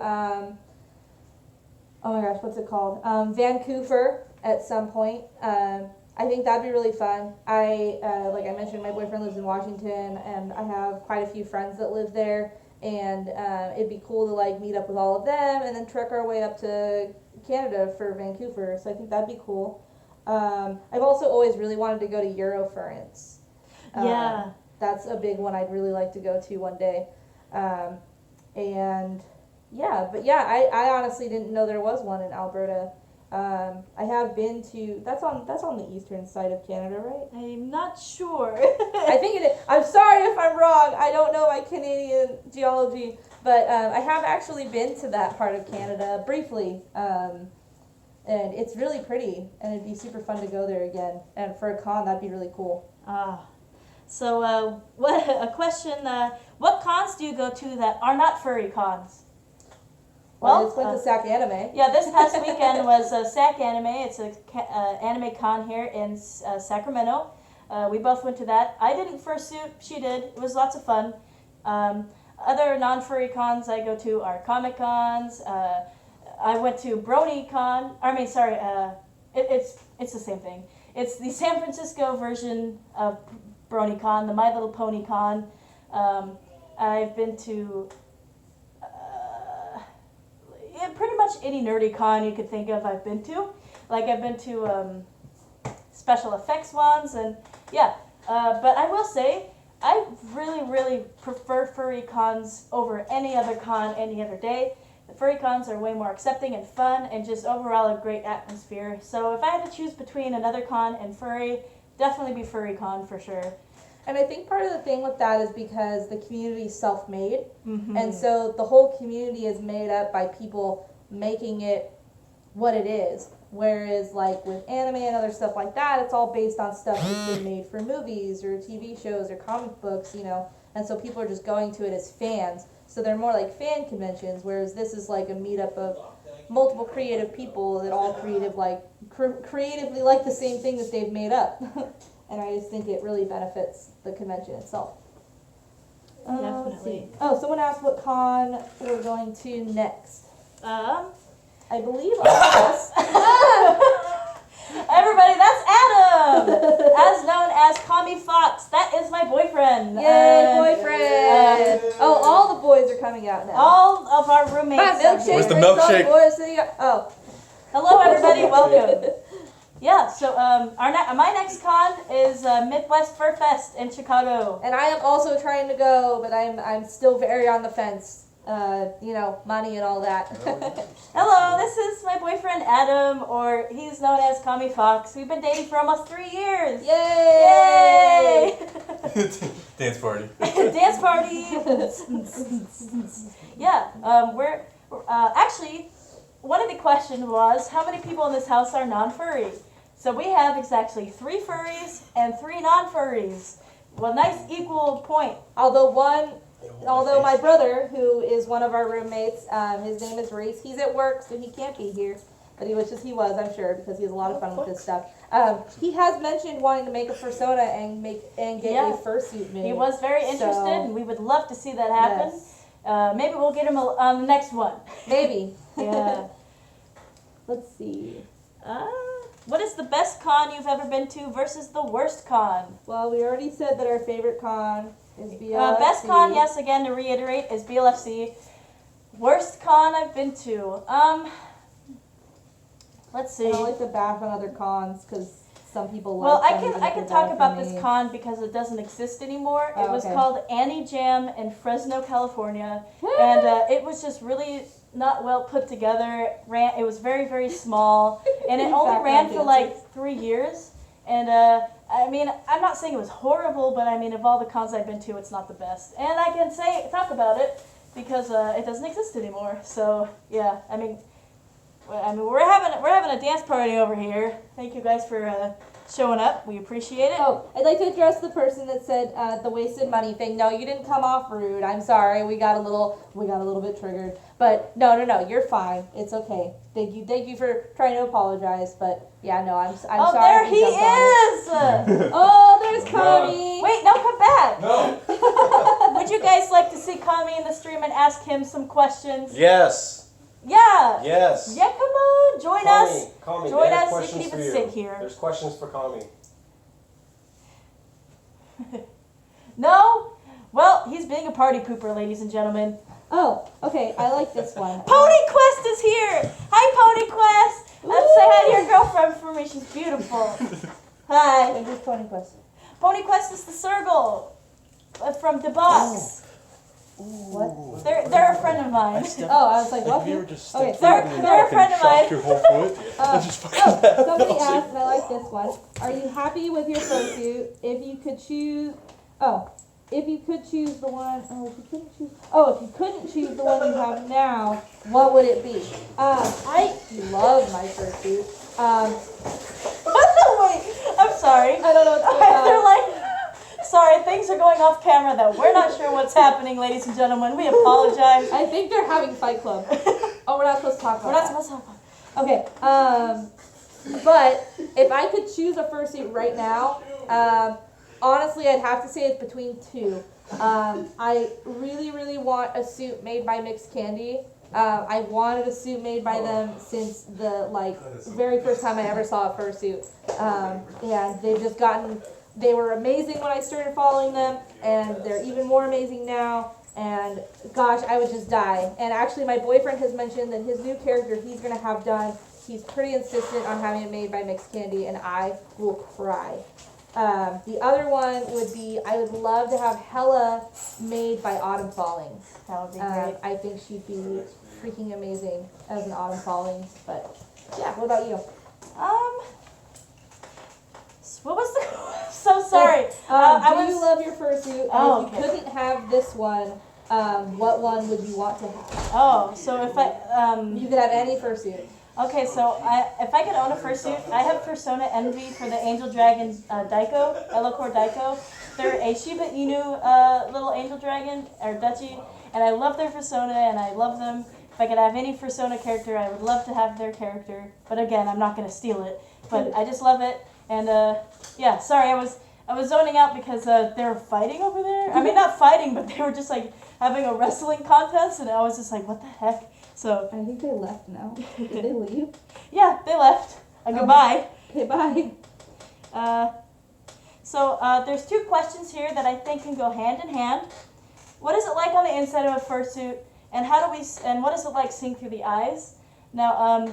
oh my gosh, what's it called? Vancouver at some point. I think that'd be really fun. Like I mentioned, my boyfriend lives in Washington, and I have quite a few friends that live there, and it'd be cool to meet up with all of them and then trek our way up to Canada for Vancouver. So I think that'd be cool. I've also always really wanted to go to Eurofurence. Yeah. That's a big one I'd really like to go to one day. I honestly didn't know there was one in Alberta. I have been to, that's on the eastern side of Canada, right? I'm not sure. I think it is. I'm sorry if I'm wrong. I don't know my Canadian geology, but I have actually been to that part of Canada briefly, and it's really pretty, and it'd be super fun to go there again. And for a con, that'd be really cool. So, a question, what cons do you go to that are not furry cons? Well, Let's went to SAC Anime. Yeah, this past weekend was SAC Anime. It's an anime con here in Sacramento. We both went to that. I didn't fursuit. She did. It was lots of fun. Other non-furry cons I go to are Comic Cons. I went to BronyCon. It's the same thing. It's the San Francisco version of BronyCon, the My Little Pony Con. I've been to pretty much any nerdy con you could think of I've been to. Like I've been to special effects ones, and yeah. But I will say, I really, really prefer furry cons over any other con any other day. The furry cons are way more accepting and fun and just overall a great atmosphere. So if I had to choose between another con and furry, definitely be furry con for sure. And I think part of the thing with that is because the community is self-made. Mm-hmm. And so the whole community is made up by people making it what it is. Whereas like with anime and other stuff like that, it's all based on stuff that's been made for movies or TV shows or comic books, you know. And so people are just going to it as fans. So they're more like fan conventions, whereas this is like a meetup of multiple creative people that all creatively like the same thing that they've made up. And I just think it really benefits the convention itself. Let's Definitely. see. Oh, someone asked what con we're going to next. I believe us. Everybody, that's Adam, as known as Kami Fox. That is my boyfriend. Yay, boyfriend! All the boys are coming out now. All of our roommates. Hi, milkshake. Where's the brings all milkshake? boys to the- Oh. Hello, everybody. Welcome. Yeah. So my next con is Midwest Fur Fest in Chicago. And I am also trying to go, but I'm still very on the fence. Money and all that. Hello, this is my boyfriend Adam, or he's known as Kami Fox. We've been dating for almost 3 years. Yay! Yay! Dance party. Dance party. Yeah. We're actually, one of the questions was how many people in this house are non-furry. So we have exactly 3 furries and 3 non-furries. Well, nice equal point. Although my brother, who is one of our roommates, his name is Reese. He's at work, so he can't be here. But he was, I'm sure, because he has a lot of fun with this stuff. He has mentioned wanting to make a persona and get a fursuit made. He was very interested, and we would love to see that happen. Yes. Maybe we'll get him on the next one. Maybe. Yeah. Let's see. What is the best con you've ever been to versus the worst con? Well, we already said that our favorite con is BLFC. Best con, yes, again to reiterate, is BLFC. Worst con I've been to. Let's see. I don't like to bash on other cons because some people like Well, them. I can talk about this con because it doesn't exist anymore. Oh, It was okay. called Annie Jam in Fresno, California, and it was just really not well put together. It was very, very small, and it only ran for like 3 years. And I mean, I'm not saying it was horrible, but I mean, of all the cons I've been to, it's not the best. And I can talk about it because it doesn't exist anymore. So yeah, I mean, we're having a dance party over here. Thank you guys for showing up. We appreciate it. Oh, I'd like to address the person that said the wasted money thing. No, you didn't come off rude. I'm sorry. We got a little bit triggered. But no, you're fine. It's okay. Thank you for trying to apologize. But yeah, no, I'm Oh, sorry. there if he we jumped on it. is! Oh, there's Connie. Wait, no, come back. No. Would you guys like to see Kami in the stream and ask him some questions? Yes. Yeah. Yes. Yeah, come on, join us. Kami, Join they have us. You questions can for even you. sit here. There's questions for Kami. No? Well, he's being a party pooper, ladies and gentlemen. Oh, okay. I like this one. Pony Quest is here. Hi, Pony Quest. Let's say hi to your girlfriend for me. She's beautiful. Hi. Wait, who's Pony Quest? Pony Quest is the circle from the box. What? They're a friend of mine. Oh, I was like, what? Have you ever just Okay, stepped they're- forward and they're a fucking friend of mine. chopped your whole foot? And just fucking Somebody asked, and I like this one. Are you happy with your fursuit? If you could choose the one, if you couldn't choose the one you have now, what would it be? I love my fursuit. Wait, I'm sorry. I don't know what's going on. They're like, sorry, things are going off camera that we're not sure what's happening, ladies and gentlemen. We apologize. I think they're having Fight Club. Oh we're not supposed to talk about We're not that. supposed to talk about Okay. But if I could choose a fursuit right now, honestly, I'd have to say it's between two. I really, really want a suit made by Mixed Candy. I wanted a suit made by them since the very first time I ever saw a fursuit. And they've just gotten. They were amazing when I started following them, and they're even more amazing now. And gosh, I would just die. And actually, my boyfriend has mentioned that his new character he's gonna have done. He's pretty insistent on having it made by Mixed Candy, and I will cry. The other one would be I would love to have Hella made by Autumn Falling. That would be great. I think she'd be freaking amazing as an Autumn Falling. But yeah, what about you? What was the? So sorry. Do you love your fursuit? Oh, And if you couldn't have this one, what one would you want to have? Oh, so if I You could have any fursuit. Okay, so if I could own a fursuit, I have Persona Envy for the Angel Dragon Daiko, Elocor Daiko. They're a Shiba Inu little angel dragon, or Duchy, and I love their Persona, and I love them. If I could have any Persona character, I would love to have their character. But again, I'm not going to steal it. But I just love it, and yeah, sorry, I was zoning out because they were fighting over there. I mean, not fighting, but they were just like having a wrestling contest, and I was just like, what the heck? So I think they left now. Did they leave? yeah, they left. Goodbye. Okay, bye. So there's two questions here that I think can go hand in hand. What is it like on the inside of a fursuit, and what is it like seeing through the eyes? Now,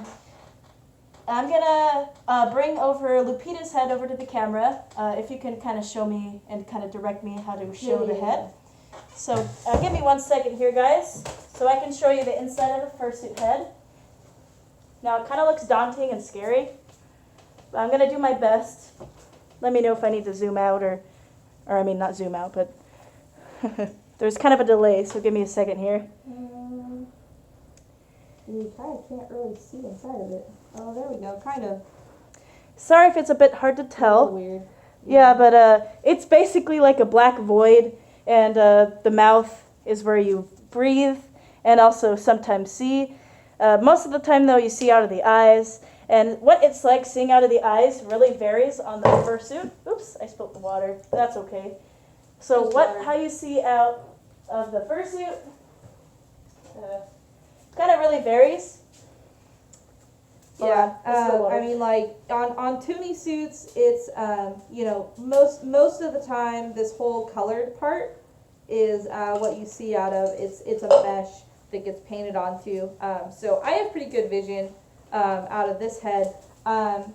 I'm gonna bring over Lupita's head over to the camera. If you can kind of show me and kind of direct me how to show the head. So give me 1 second here, guys, so I can show you the inside of a fursuit head. Now, it kind of looks daunting and scary, but I'm going to do my best. Let me know if I need to zoom out or I mean, not zoom out, but there's kind of a delay, so give me a second here. You kind of can't really see inside of it. Oh, there we go, kind of. Sorry if it's a bit hard to tell. Weird. Yeah, but it's basically like a black void, and the mouth is where you breathe and also sometimes see. Most of the time, though, you see out of the eyes. And what it's like seeing out of the eyes really varies on the fursuit. Oops, I spilled the water. That's okay. So how you see out of the fursuit kind of really varies. Yeah, I mean, like on toonie suits, it's most of the time this whole colored part is what you see out of. It's a mesh that gets painted onto. So I have pretty good vision out of this head. Kitsu,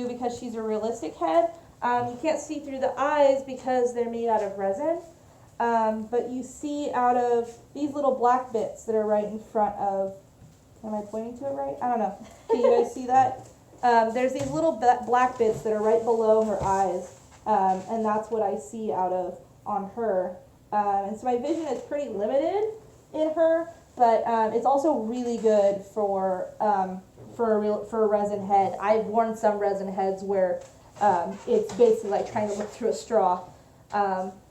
because she's a realistic head, you can't see through the eyes because they're made out of resin. But you see out of these little black bits that are right in front of. Am I pointing to it right? I don't know. Can you guys see that? There's these little black bits that are right below her eyes, and that's what I see out of on her. And so my vision is pretty limited in her, but it's also really good for a resin head. I've worn some resin heads where it's basically like trying to look through a straw.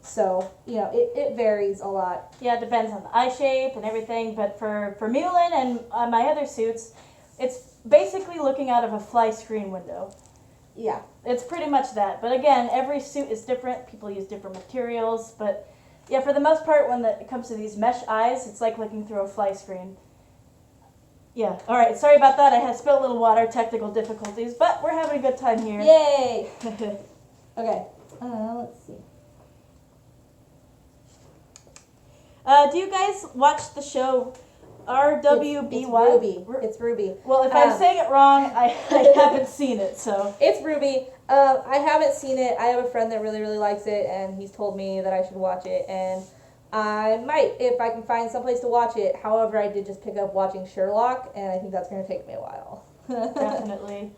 So, it varies a lot. Yeah, it depends on the eye shape and everything, but for Meulin and my other suits, it's basically looking out of a fly screen window. Yeah. It's pretty much that. But again, every suit is different. People use different materials, but yeah, for the most part, when it comes to these mesh eyes, it's like looking through a fly screen. Yeah, all right, sorry about that. I had spilled a little water, technical difficulties, but we're having a good time here. Yay! Okay, let's see. Do you guys watch the show RWBY? It's Ruby. It's Ruby. Well, if I'm saying it wrong, I haven't seen it, so. It's Ruby. I haven't seen it. I have a friend that really, really likes it, and he's told me that I should watch it, and I might if I can find someplace to watch it. However, I did just pick up watching Sherlock, and I think that's going to take me a while. Definitely.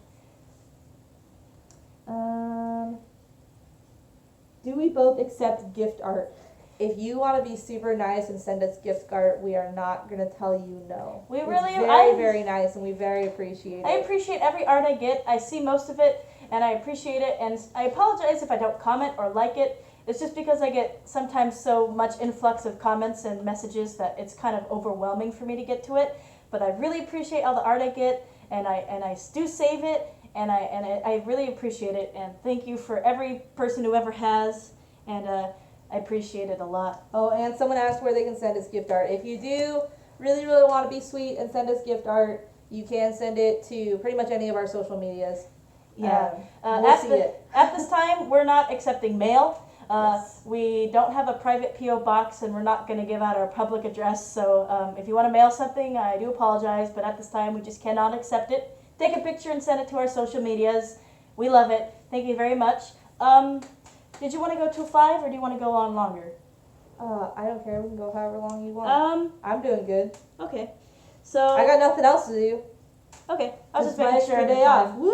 Do we both accept gift art? If you want to be super nice and send us gift art, we are not going to tell you no. We it's really very nice, and we very appreciate it. I appreciate every art I get. I see most of it, and I appreciate it. And I apologize if I don't comment or like it. It's just because I get sometimes so much influx of comments and messages that it's kind of overwhelming for me to get to it. But I really appreciate all the art I get, and I do save it, and I really appreciate it. And thank you for every person who ever has, and I appreciate it a lot. Oh, and someone asked where they can send us gift art. If you do really, really want to be sweet and send us gift art, you can send it to pretty much any of our social medias. Yeah. We'll see it. At this time, we're not accepting mail. Yes. We don't have a private P.O. box, and we're not going to give out our public address. So if you want to mail something, I do apologize, but at this time, we just cannot accept it. Take a picture and send it to our social medias. We love it. Thank you very much. Did you want to go till 5, or do you want to go on longer? I don't care. We can go however long you want. I'm doing good. Okay. So I got nothing else to do. okay. I was It's just my making sure. extra I day had off. time. Woo!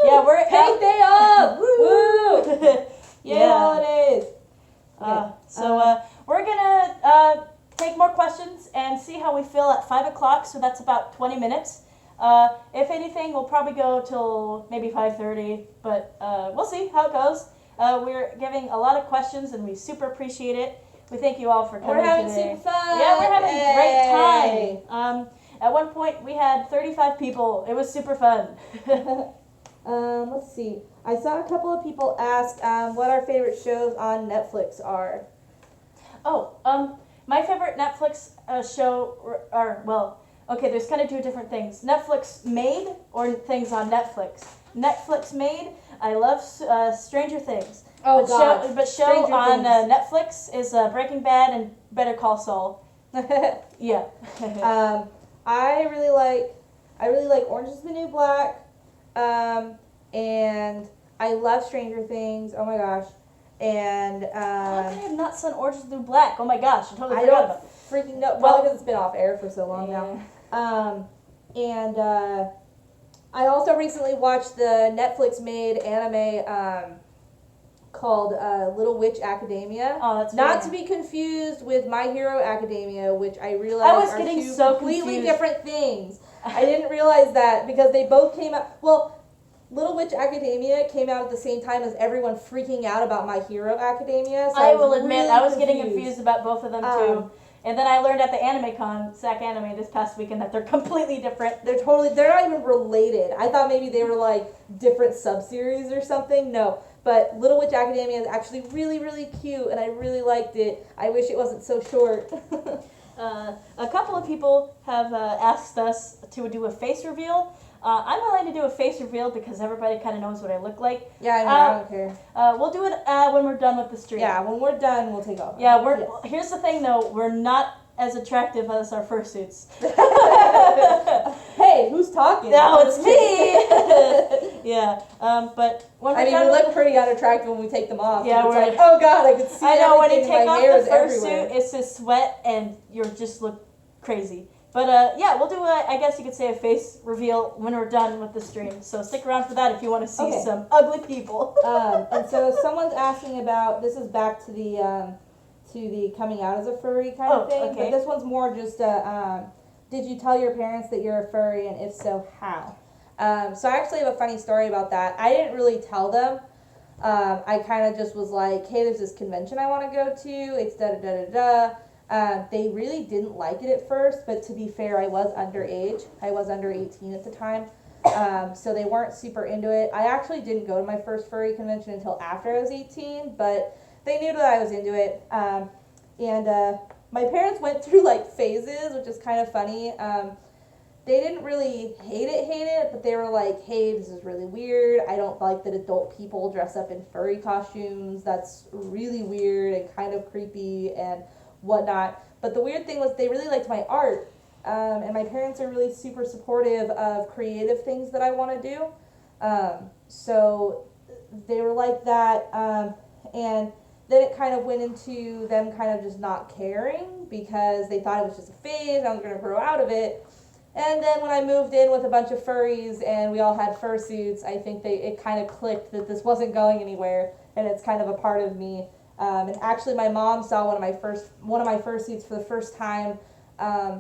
Yeah, we're Take day off. Woo! Yay, Yeah. holidays. We're gonna take more questions and see how we feel at 5 o'clock. So that's about 20 minutes. If anything, we'll probably go till maybe 5:30, but we'll see how it goes. We're giving a lot of questions, and we super appreciate it. We thank you all for coming We're having today. super fun. Yeah, we're having a Yay. great time. At one point, we had 35 people. It was super fun. Let's see. I saw a couple of people ask what our favorite shows on Netflix are. My favorite Netflix show are, well, okay, there's kind of two different things. Netflix made or things on Netflix. Netflix made, I love Stranger Things. Oh, but God. Show Stranger on Things. Netflix is Breaking Bad and Better Call Saul. Yeah. I really like Orange is the New Black, and I love Stranger Things. Oh my gosh, and How could I have not seen Orange is the New Black? Oh my gosh, I totally I forgot don't about it. freaking know. Well- Probably because it's been off air for so long now. And I also recently watched the Netflix made anime called Little Witch Academia. Oh, that's Not weird. to be confused with My Hero Academia, which I realized I was are getting two so completely confused. different things. I didn't realize that because they both came out. Well, Little Witch Academia came out at the same time as everyone freaking out about My Hero Academia. So I was will admit, really I was getting confused about both of them too. Um, And then I learned at the AnimeCon, SAC Anime, this past weekend that they're completely different. they're not even related. I thought maybe they were like different sub-series or something. No. But Little Witch Academia is actually really, really cute, and I really liked it. I wish it wasn't so short. A couple of people have asked us to do a face reveal. I'm willing to do a face reveal because everybody kind of knows what I look like. Yeah, I mean, I don't care. We'll do it when we're done with the stream. Yeah, when we're done, we'll take off. Yeah, Yes. Here's the thing though, we're not as attractive as our fursuits. Hey, who's talking? No, it's me. Yeah, but when we're I mean, done we with look pretty unattractive when we take them off. Yeah, it's we're- like, oh god, I can see I know when you everything, take my off hair the is everywhere. fursuit, it's just sweat and you just look crazy. But yeah, we'll do I guess you could say a face reveal when we're done with the stream. So stick around for that if you want to see Okay. some ugly people. And so someone's asking about, this is back to the coming out as a furry kind of Oh, thing, okay. but this one's more just did you tell your parents that you're a furry, and if so, how? So I actually have a funny story about that. I didn't really tell them. I kind of just was like, hey, there's this convention I want to go to. It's da-da-da-da-da. They really didn't like it at first, but to be fair, I was underage. I was under 18 at the time. So they weren't super into it. I actually didn't go to my first furry convention until after I was 18, but they knew that I was into it. And my parents went through like phases, which is kind of funny. They didn't really hate it, but they were like, hey, this is really weird. I don't like that adult people dress up in furry costumes. That's really weird and kind of creepy and whatnot. But the weird thing was they really liked my art. And my parents are really super supportive of creative things that I want to do. So they were like that. And then it kind of went into them kind of just not caring because they thought it was just a phase and I was going to grow out of it. And then when I moved in with a bunch of furries and we all had fursuits, I think it kind of clicked that this wasn't going anywhere and it's kind of a part of me. And actually my mom saw one of my fursuits for the first time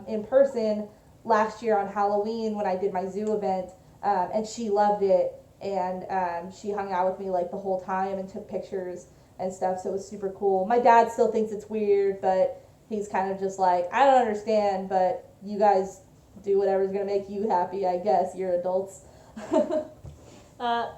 in person last year on Halloween when I did my zoo event, and she loved it, and she hung out with me like the whole time and took pictures, and stuff, so it was super cool. My dad still thinks it's weird, but he's kind of just like, I don't understand, but you guys do whatever's gonna make you happy, I guess. You're adults.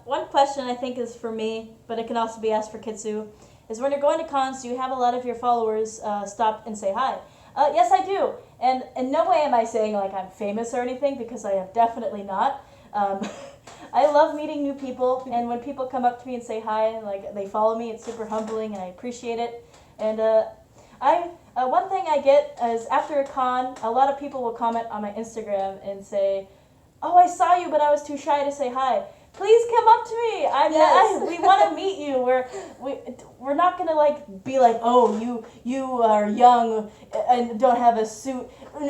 One question I think is for me, but it can also be asked for Kitsu, is when you're going to cons, do you have a lot of your followers stop and say hi? Yes, I do. And in no way am I saying like I'm famous or anything, because I am definitely not. I love meeting new people, and when people come up to me and say hi, like they follow me, it's super humbling, and I appreciate it. And one thing I get is after a con, a lot of people will comment on my Instagram and say, "Oh, I saw you, but I was too shy to say hi. Please come up to me. Yes. We want to meet you. We're not gonna like be like, oh, you are young and don't have a suit. We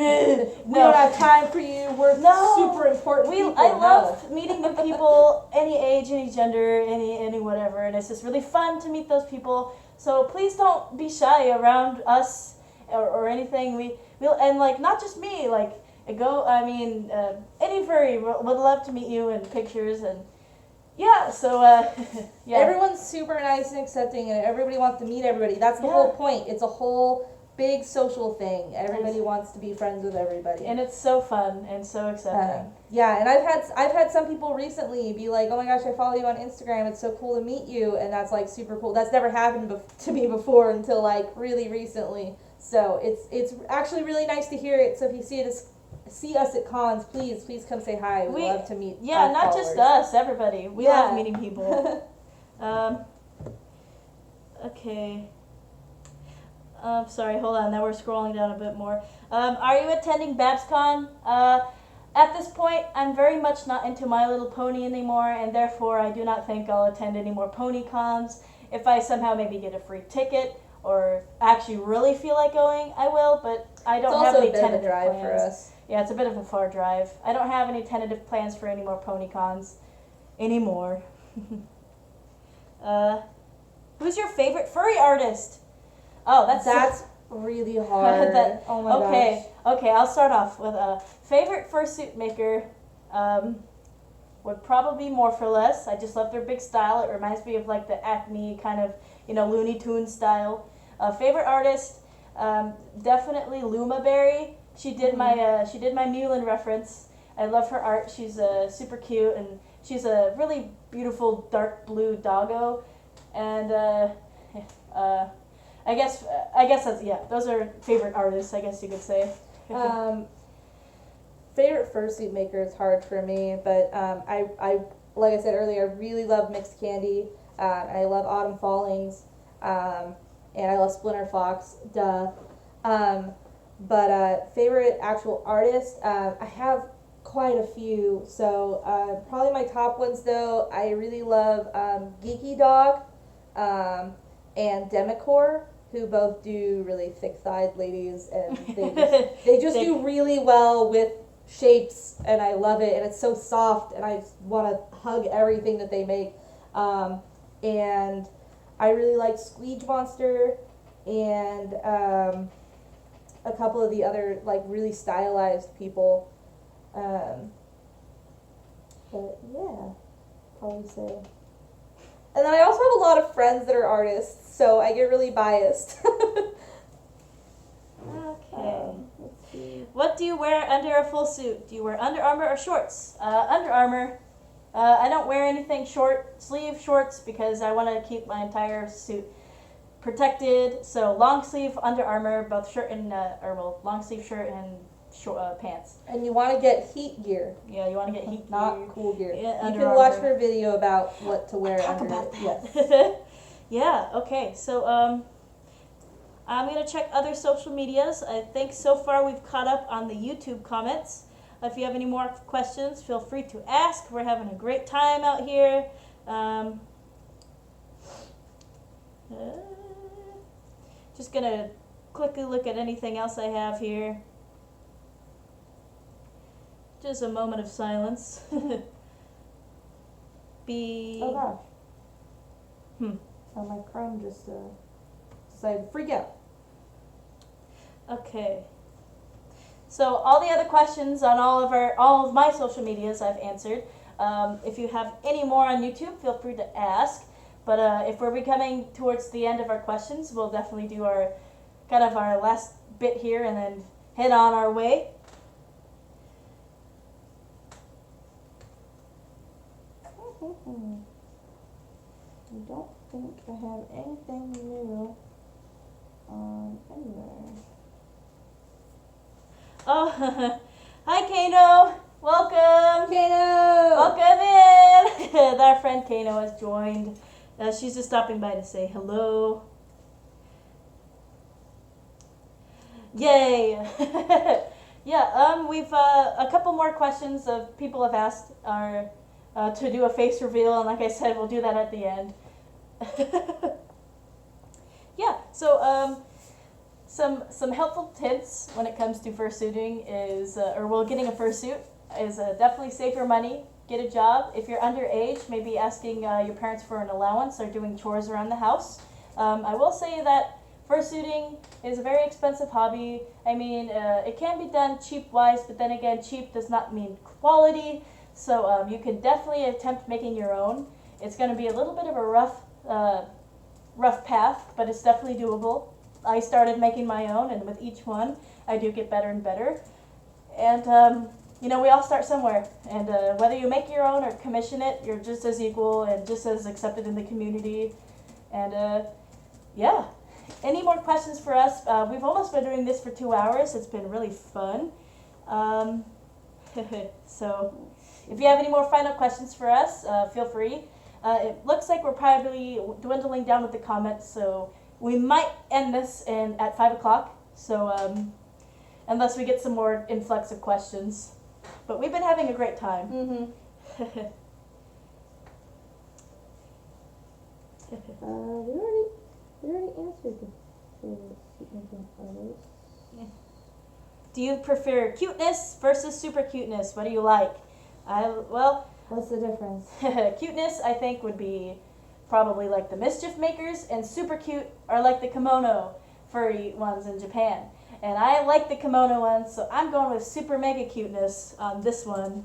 don't have time for you. We're super important people. I love meeting new people, any age, any gender, any whatever, and it's just really fun to meet those people. So please don't be shy around us or anything. We'll and like not just me, like any furry would love to meet you in pictures and yeah. So yeah. Everyone's super nice and accepting, and everybody wants to meet everybody. That's the whole point. It's a whole big social thing. Everybody wants to be friends with everybody, and it's so fun and so accepting. Yeah, and I've had some people recently be like, "Oh my gosh, I follow you on Instagram. It's so cool to meet you," and that's like super cool. That's never happened to me before until like really recently. So it's actually really nice to hear it. So if you see us at cons, please come say hi. We love to meet. Yeah, not just us, everybody. We love meeting people. Okay. Sorry, hold on. Now we're scrolling down a bit more. Are you attending BabsCon? At this point, I'm very much not into My Little Pony anymore, and therefore I do not think I'll attend any more pony cons. If I somehow maybe get a free ticket or actually really feel like going, I will, but I don't have any tentative drive plans. for us. Yeah, it's a bit of a far drive. I don't have any tentative plans for any more pony cons anymore. Who's your favorite furry artist? Oh, that's really hard. Oh my gosh. Okay, I'll start off with a favorite fursuit maker. Would probably be Morpholess. I just love their big style. It reminds me of like the Acme kind of, Looney Tunes style. Favorite artist, definitely Luma Berry. She did my Meulin reference. I love her art. She's super cute, and she's a really beautiful dark blue doggo. And I guess that's those are favorite artists, I guess you could say. Favorite fursuit maker is hard for me, but I like I said earlier, I really love Mixed Candy, and I love Autumn Fallings, and I love Splinter Fox, duh. But favorite actual artist, I have quite a few. So probably my top ones though, I really love Geeky Dog and Demicor, who both do really thick-thighed ladies, and they just do really well with shapes, and I love it, and it's so soft, and I just want to hug everything that they make. And I really like Squeege Monster and a couple of the other like really stylized people. But yeah, probably say. And then I also have a lot of friends that are artists, so I get really biased. Okay. Let's see. What do you wear under a full suit? Do you wear Under Armour or shorts? Under Armour. I don't wear anything short sleeve shorts because I want to keep my entire suit protected. So long sleeve Under Armour, both shirt and long sleeve shirt and pants. And you want to get heat gear. Yeah, you want to get heat Not gear. cool gear. Yeah, you Under can watch Armour. her video about what to wear Talk under about it. that. Yes. Yeah. Okay. So I'm gonna check other social medias. I think so far we've caught up on the YouTube comments. If you have any more questions, feel free to ask. We're having a great time out here. Just gonna quickly look at anything else I have here. Just a moment of silence. Oh gosh. Oh, my Chrome just decided to freak out. Okay. So all the other questions on all of my social medias I've answered. If you have any more on YouTube, feel free to ask. But if we're becoming towards the end of our questions, we'll definitely do our kind of our last bit here and then head on our way. I don't think I have anything new on anywhere. Oh, hi Kano, welcome. Kano! Welcome in. Our friend Kano has joined. She's just stopping by to say hello. Yay! Yeah. We've a couple more questions of people have asked our to do a face reveal, and like I said, we'll do that at the end. Yeah. So some helpful tips when it comes to fursuiting is, getting a fursuit is definitely save your money. Get a job. If you're underage, maybe asking your parents for an allowance or doing chores around the house. I will say that fursuiting is a very expensive hobby. I mean, it can be done cheap-wise, but then again, cheap does not mean quality. So you can definitely attempt making your own. It's going to be a little bit of a rough path, but it's definitely doable. I started making my own, and with each one, I do get better and better. And we all start somewhere. And whether you make your own or commission it, you're just as equal and just as accepted in the community. And yeah. Any more questions for us? We've almost been doing this for 2 hours. It's been really fun. So if you have any more final questions for us, feel free. It looks like we're probably dwindling down with the comments, so we might end this at 5 o'clock. So unless we get some more influx of questions. But we've been having a great time. Mm-hmm. We already answered the Do you prefer cuteness versus super cuteness? What do you like? What's the difference? Cuteness, I think, would be probably like the mischief makers, and super cute are like the kimono furry ones in Japan. And I like the kimono ones, so I'm going with super mega cuteness on this one.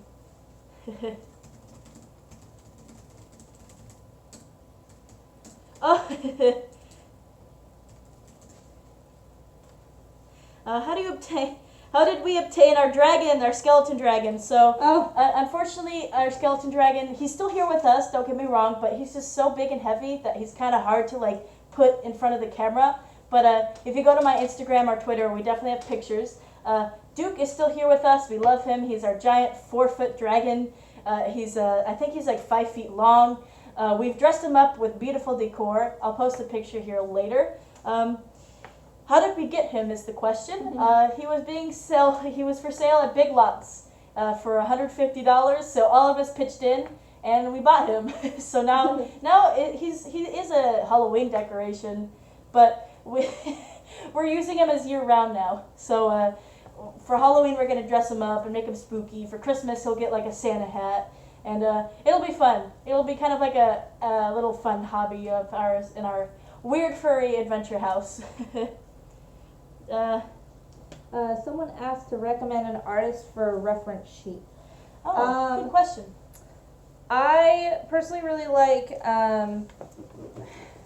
Oh. How did we obtain our dragon, our skeleton dragon? So, unfortunately, our skeleton dragon, he's still here with us, don't get me wrong, but he's just so big and heavy that he's kind of hard to, put in front of the camera. But if you go to my Instagram or Twitter, we definitely have pictures. Duke is still here with us. We love him. He's our giant 4-foot dragon. I think he's 5 feet long. We've dressed him up with beautiful decor. I'll post a picture here later. How did we get him is the question. He was for sale at Big Lots for $150. So all of us pitched in and we bought him. So now he is a Halloween decoration, but we're using him as year round now. So for Halloween we're gonna dress him up and make him spooky. For Christmas he'll get a Santa hat, and it'll be fun. It'll be kind of like a little fun hobby of ours in our weird furry adventure house. Someone asked to recommend an artist for a reference sheet. Oh, good question. I personally really like,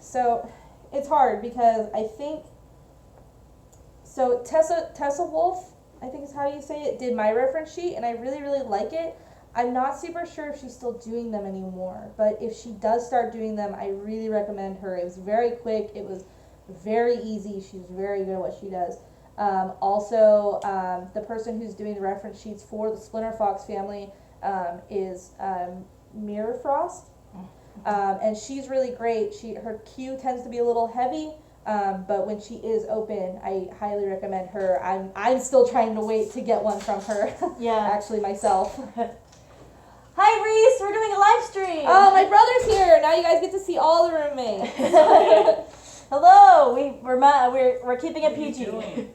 so it's hard because I think, so Tessa Wolf, I think is how you say it, did my reference sheet, and I really, really like it. I'm not super sure if she's still doing them anymore, but if she does start doing them, I really recommend her. It was very quick, it was very easy, she's very good at what she does. Also, the person who's doing the reference sheets for the Splinter Fox family is Mirror Frost, and she's really great. Her queue tends to be a little heavy, but when she is open, I highly recommend her. I'm still trying to wait to get one from her. Yeah. Actually, myself. Hi Reese, we're doing a live stream. Oh, my brother's here. Now you guys get to see all the roommates. Hello. We're keeping it PG. We're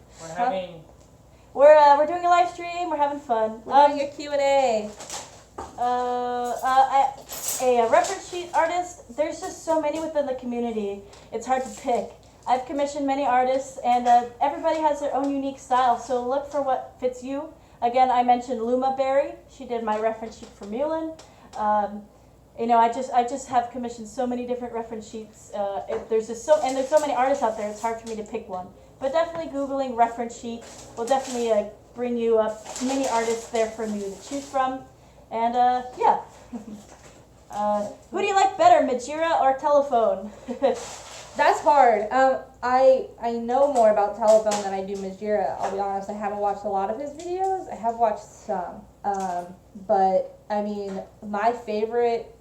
doing a live stream. We're having fun. We're doing a Q&A. A reference sheet artist. There's just so many within the community. It's hard to pick. I've commissioned many artists, and everybody has their own unique style. So look for what fits you. Again, I mentioned Luma Berry. She did my reference sheet for Meulin. I just have commissioned so many different reference sheets. There's so many artists out there. It's hard for me to pick one. But definitely Googling reference sheet will definitely bring you up many artists there for you to choose from. And yeah. Who do you like better, Majira or Telephone? That's hard. I know more about Telephone than I do Majira. I'll be honest. I haven't watched a lot of his videos. I have watched some. But I mean, my favorite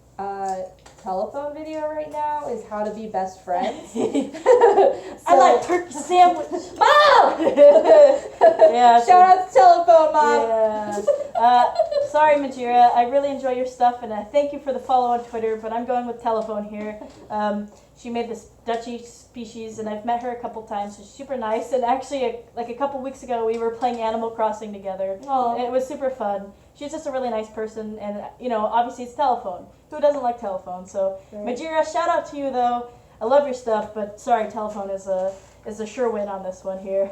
Telephone video right now is how to be best friends. I like turkey sandwich. Mom! Yeah. Shout out to Telephone, Mom. Yeah. Sorry, Majira. I really enjoy your stuff, and thank you for the follow on Twitter. But I'm going with Telephone here. She made this Dutchy species, and I've met her a couple times. She's super nice. And actually, like a couple weeks ago, we were playing Animal Crossing together. Aw. It was super fun. She's just a really nice person, and obviously it's Telephone. Who doesn't like Telephone? So, Right. Majira, shout out to you though. I love your stuff, but sorry, Telephone is a sure win on this one here.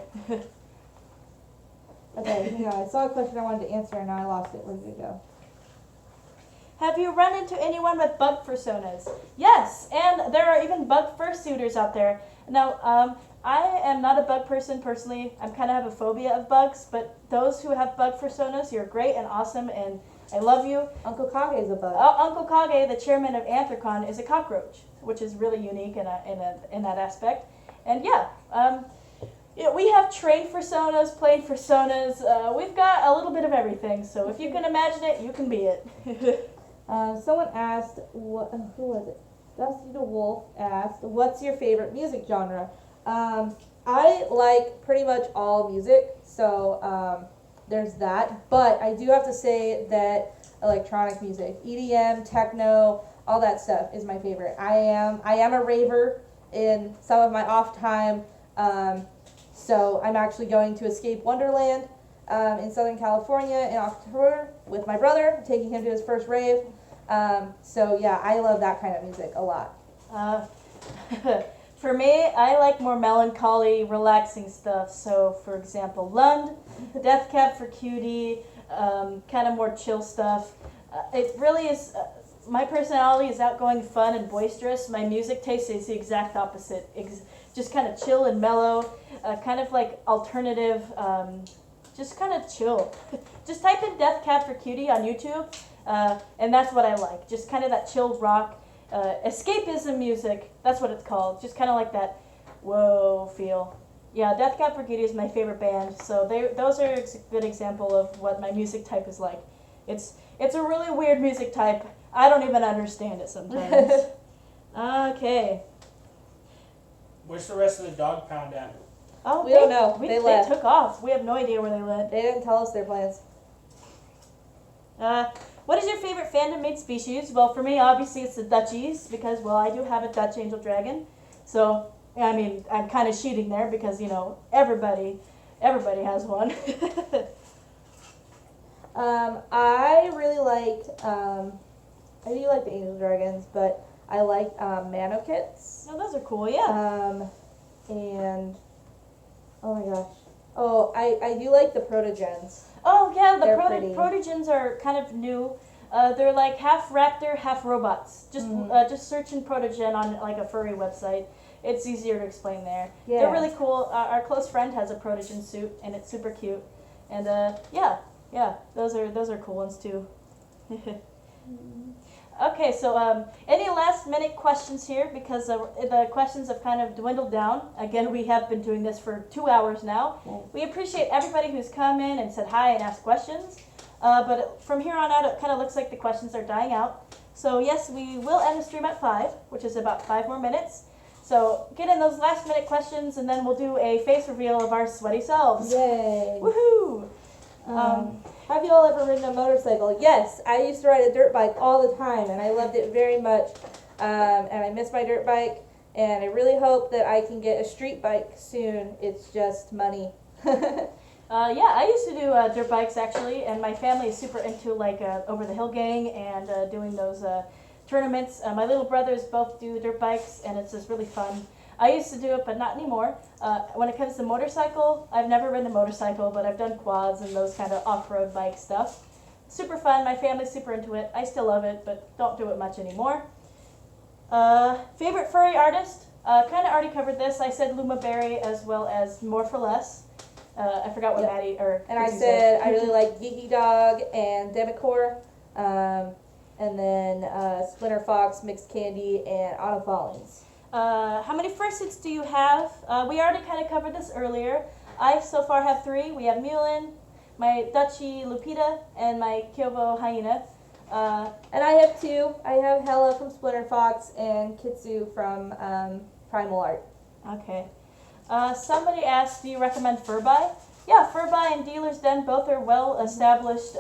Okay, hang on. I saw a question I wanted to answer and now I lost it. Where did it go? Have you run into anyone with bug personas? Yes, and there are even bug fursuiters out there. Now, I am not a bug person personally. I kind of have a phobia of bugs, but those who have bug personas, you're great and awesome, and I love you. Uncle Kage is a bug. Uncle Kage, the chairman of Anthrocon, is a cockroach, which is really unique in that aspect. And yeah, we have trained personas, played personas. We've got a little bit of everything. So if you can imagine it, you can be it. Someone asked, who was it? Dusty the Wolf asked, what's your favorite music genre? I like pretty much all music, so there's that. But I do have to say that electronic music, EDM, techno, all that stuff is my favorite. I am a raver in some of my off time. So I'm actually going to Escape Wonderland in Southern California in October with my brother, taking him to his first rave. So yeah, I love that kind of music a lot. For me, I like more melancholy, relaxing stuff. So, for example, Lund, Death Cab for Cutie, kind of more chill stuff. It really is. My personality is outgoing, fun, and boisterous. My music taste is the exact opposite. Just kind of chill and mellow, kind of like alternative. Just kind of chill. Just type in Death Cab for Cutie on YouTube, and that's what I like. Just kind of that chill rock. Escapism music, that's what it's called. Just kind of like that whoa feel. Yeah, Death Cab for Cutie is my favorite band, so those are a good example of what my music type is like. It's a really weird music type. I don't even understand it sometimes. Okay. Where's the rest of the dog pound at? Oh, We don't know. They They left. took off. We have no idea where they went. They didn't tell us their plans. What is your favorite fandom made species? Well, for me, obviously, it's the Dutchies because, well, I do have a Dutch angel dragon. So, I mean, I'm kind of cheating there because, everybody has one. I really liked, I do like the angel dragons, but I like Manokits. No, those are cool, yeah. And, oh my gosh. Oh, I do like the protogens. Oh, yeah, the They're pretty. protogens are kind of new. They're like half raptor, half robots. Just search in protogen on like a furry website. It's easier to explain there. Yeah. They're really cool. Our close friend has a protogen suit, and it's super cute. And yeah, those are cool ones too. Okay, so any last minute questions here because the questions have kind of dwindled down. Again, we have been doing this for 2 hours now. We appreciate everybody who's come in and said hi and asked questions. But from here on out, it kind of looks like the questions are dying out. So yes, we will end the stream at 5, which is about 5 more minutes. So get in those last minute questions, and then we'll do a face reveal of our sweaty selves. Yay. Woohoo! Have you all ever ridden a motorcycle? Yes, I used to ride a dirt bike all the time, and I loved it very much. And I miss my dirt bike, and I really hope that I can get a street bike soon. It's just money. Yeah, I used to do dirt bikes actually, and my family is super into like over the hill gang and doing those tournaments. My little brothers both do dirt bikes, and it's just really fun. I used to do it, but not anymore. When it comes to motorcycle, I've never ridden a motorcycle, but I've done quads and those kind of off-road bike stuff. super fun. My family's super into it. I still love it, but don't do it much anymore. Favorite furry artist? Kind of already covered this. I said Luma Berry as well as More for Less. I forgot what Yep. Maddie or And I Kitsy said I really like Geeky Dog and Demicor, and then Splinter Fox, Mixed Candy, and Autumn Fallings. How many fursuits do you have? We already kind of covered this earlier. I so far have 3. We have Meulin, my Dutchie Lupita, and my Kyovo Hyena. And I have 2. I have Hella from Splinter Fox and Kitsu from Primal Art. Okay. Somebody asked, do you recommend Furby? Yeah, Furby and Dealer's Den both are well established,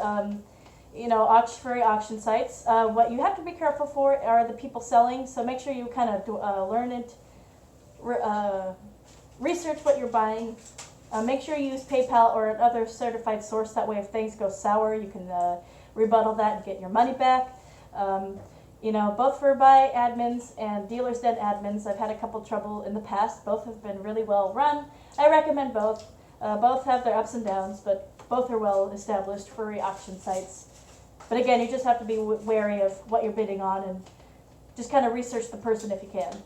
furry auction sites. What you have to be careful for are the people selling, so make sure you kind of learn it, research what you're buying. Make sure you use PayPal or another certified source. That way if things go sour, you can rebuttal that and get your money back. Both Furby admins and Dealer's Den admins, I've had a couple trouble in the past. Both have been really well run. I recommend both. Both have their ups and downs, but both are well established furry auction sites. But again, you just have to be wary of what you're bidding on and just kind of research the person if you can.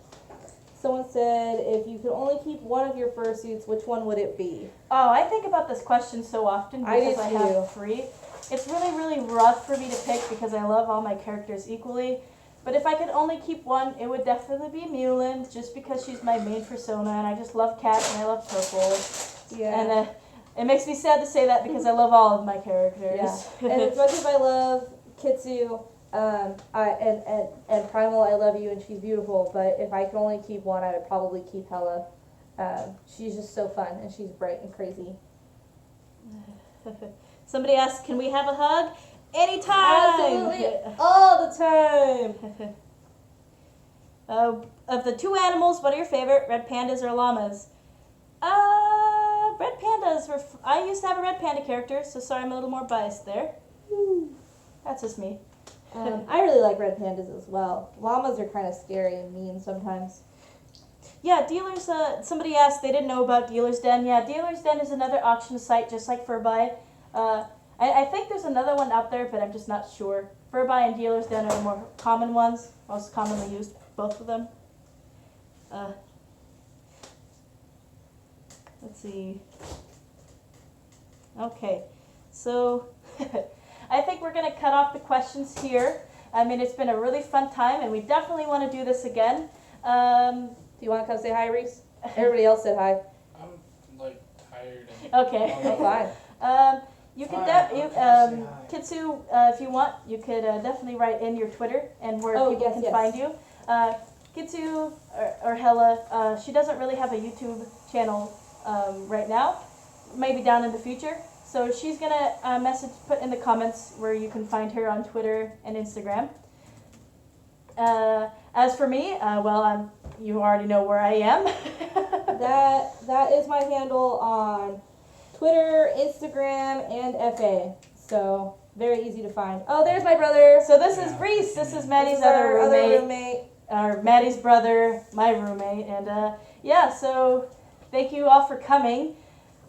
Someone said, if you could only keep one of your fursuits, which one would it be? Oh, I think about this question so often I because do I too. have 3. It's really, really rough for me to pick because I love all my characters equally. But if I could only keep one, it would definitely be Meulin, just because she's my main persona, and I just love cat and I love purple. Yeah. And it makes me sad to say that because I love all of my characters. Yeah. And as much as I love Kitsu, and Primal, I love you and she's beautiful, but if I could only keep one, I would probably keep Hella. She's just so fun and she's bright and crazy. Somebody asked, can we have a hug? Anytime! Absolutely, all the time. Of the 2 animals, what are your favorite, red pandas or llamas? Red pandas were. I used to have a red panda character, so sorry I'm a little more biased there. That's just me. I really like red pandas as well. Llamas are kind of scary and mean sometimes. Yeah, Dealers, somebody asked, they didn't know about Dealer's Den. Yeah, Dealer's Den is another auction site just like Furby. I think there's another one out there, but I'm just not sure. Furby and Dealer's Den are the more common ones, most commonly used, both of them. Let's see. Okay, so I think we're going to cut off the questions here. I mean, it's been a really fun time, and we definitely want to do this again. Do you want to come say hi, Reese? Everybody else said hi. I'm tired. Okay. Oh, fine. You could, Fine, I'll come say Kitsu, if you want, you could definitely write in your Twitter and where Oh, people yes, can yes. find you. Kitsu or Hella, she doesn't really have a YouTube channel right now, maybe down in the future. So she's gonna put in the comments where you can find her on Twitter and Instagram. As for me, you already know where I am. That is my handle on Twitter, Instagram, and FA. So very easy to find. Oh, there's my brother. So this is Reese. This is Maddie's This is our other roommate. roommate. Or Maddie's brother, my roommate, and so thank you all for coming.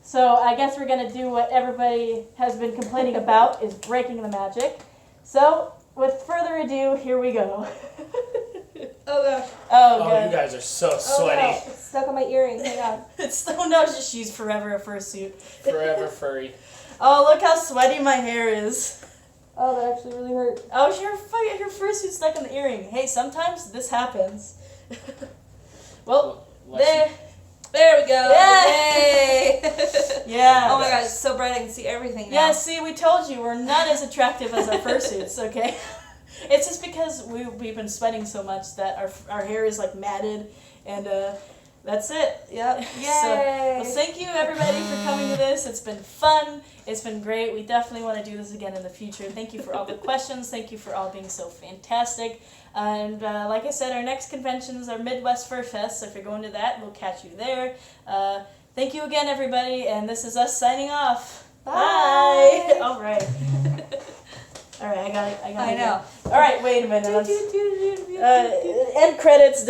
So I guess we're gonna do what everybody has been complaining about, is breaking the magic. So with further ado, here we go. Oh gosh. Oh, Oh, good. you guys are so Oh, sweaty. no. It's stuck on my earring. Hang on. It's no, she's forever a fursuit. Forever furry. Oh, look how sweaty my hair is. Oh, that actually really hurt. Oh, your fursuit's stuck in the earring. Hey, sometimes this happens. Well, There we go. Yay! Yeah. Oh my god, it's so bright I can see everything now. Yeah, see, we told you we're not as attractive as our fursuits, okay? It's just because we've been sweating so much that our hair is like matted, and that's it. Yep. So, Yay. well, thank you everybody for coming to this. It's been fun. It's been great. We definitely want to do this again in the future. Thank you for all the questions. Thank you for all being so fantastic. And like I said, our next conventions are Midwest Fur Fest, so if you're going to that, we'll catch you there. Thank you again, everybody, and this is us signing off. Bye. All right. All right, I got it. I know. All right, wait a minute. End credits.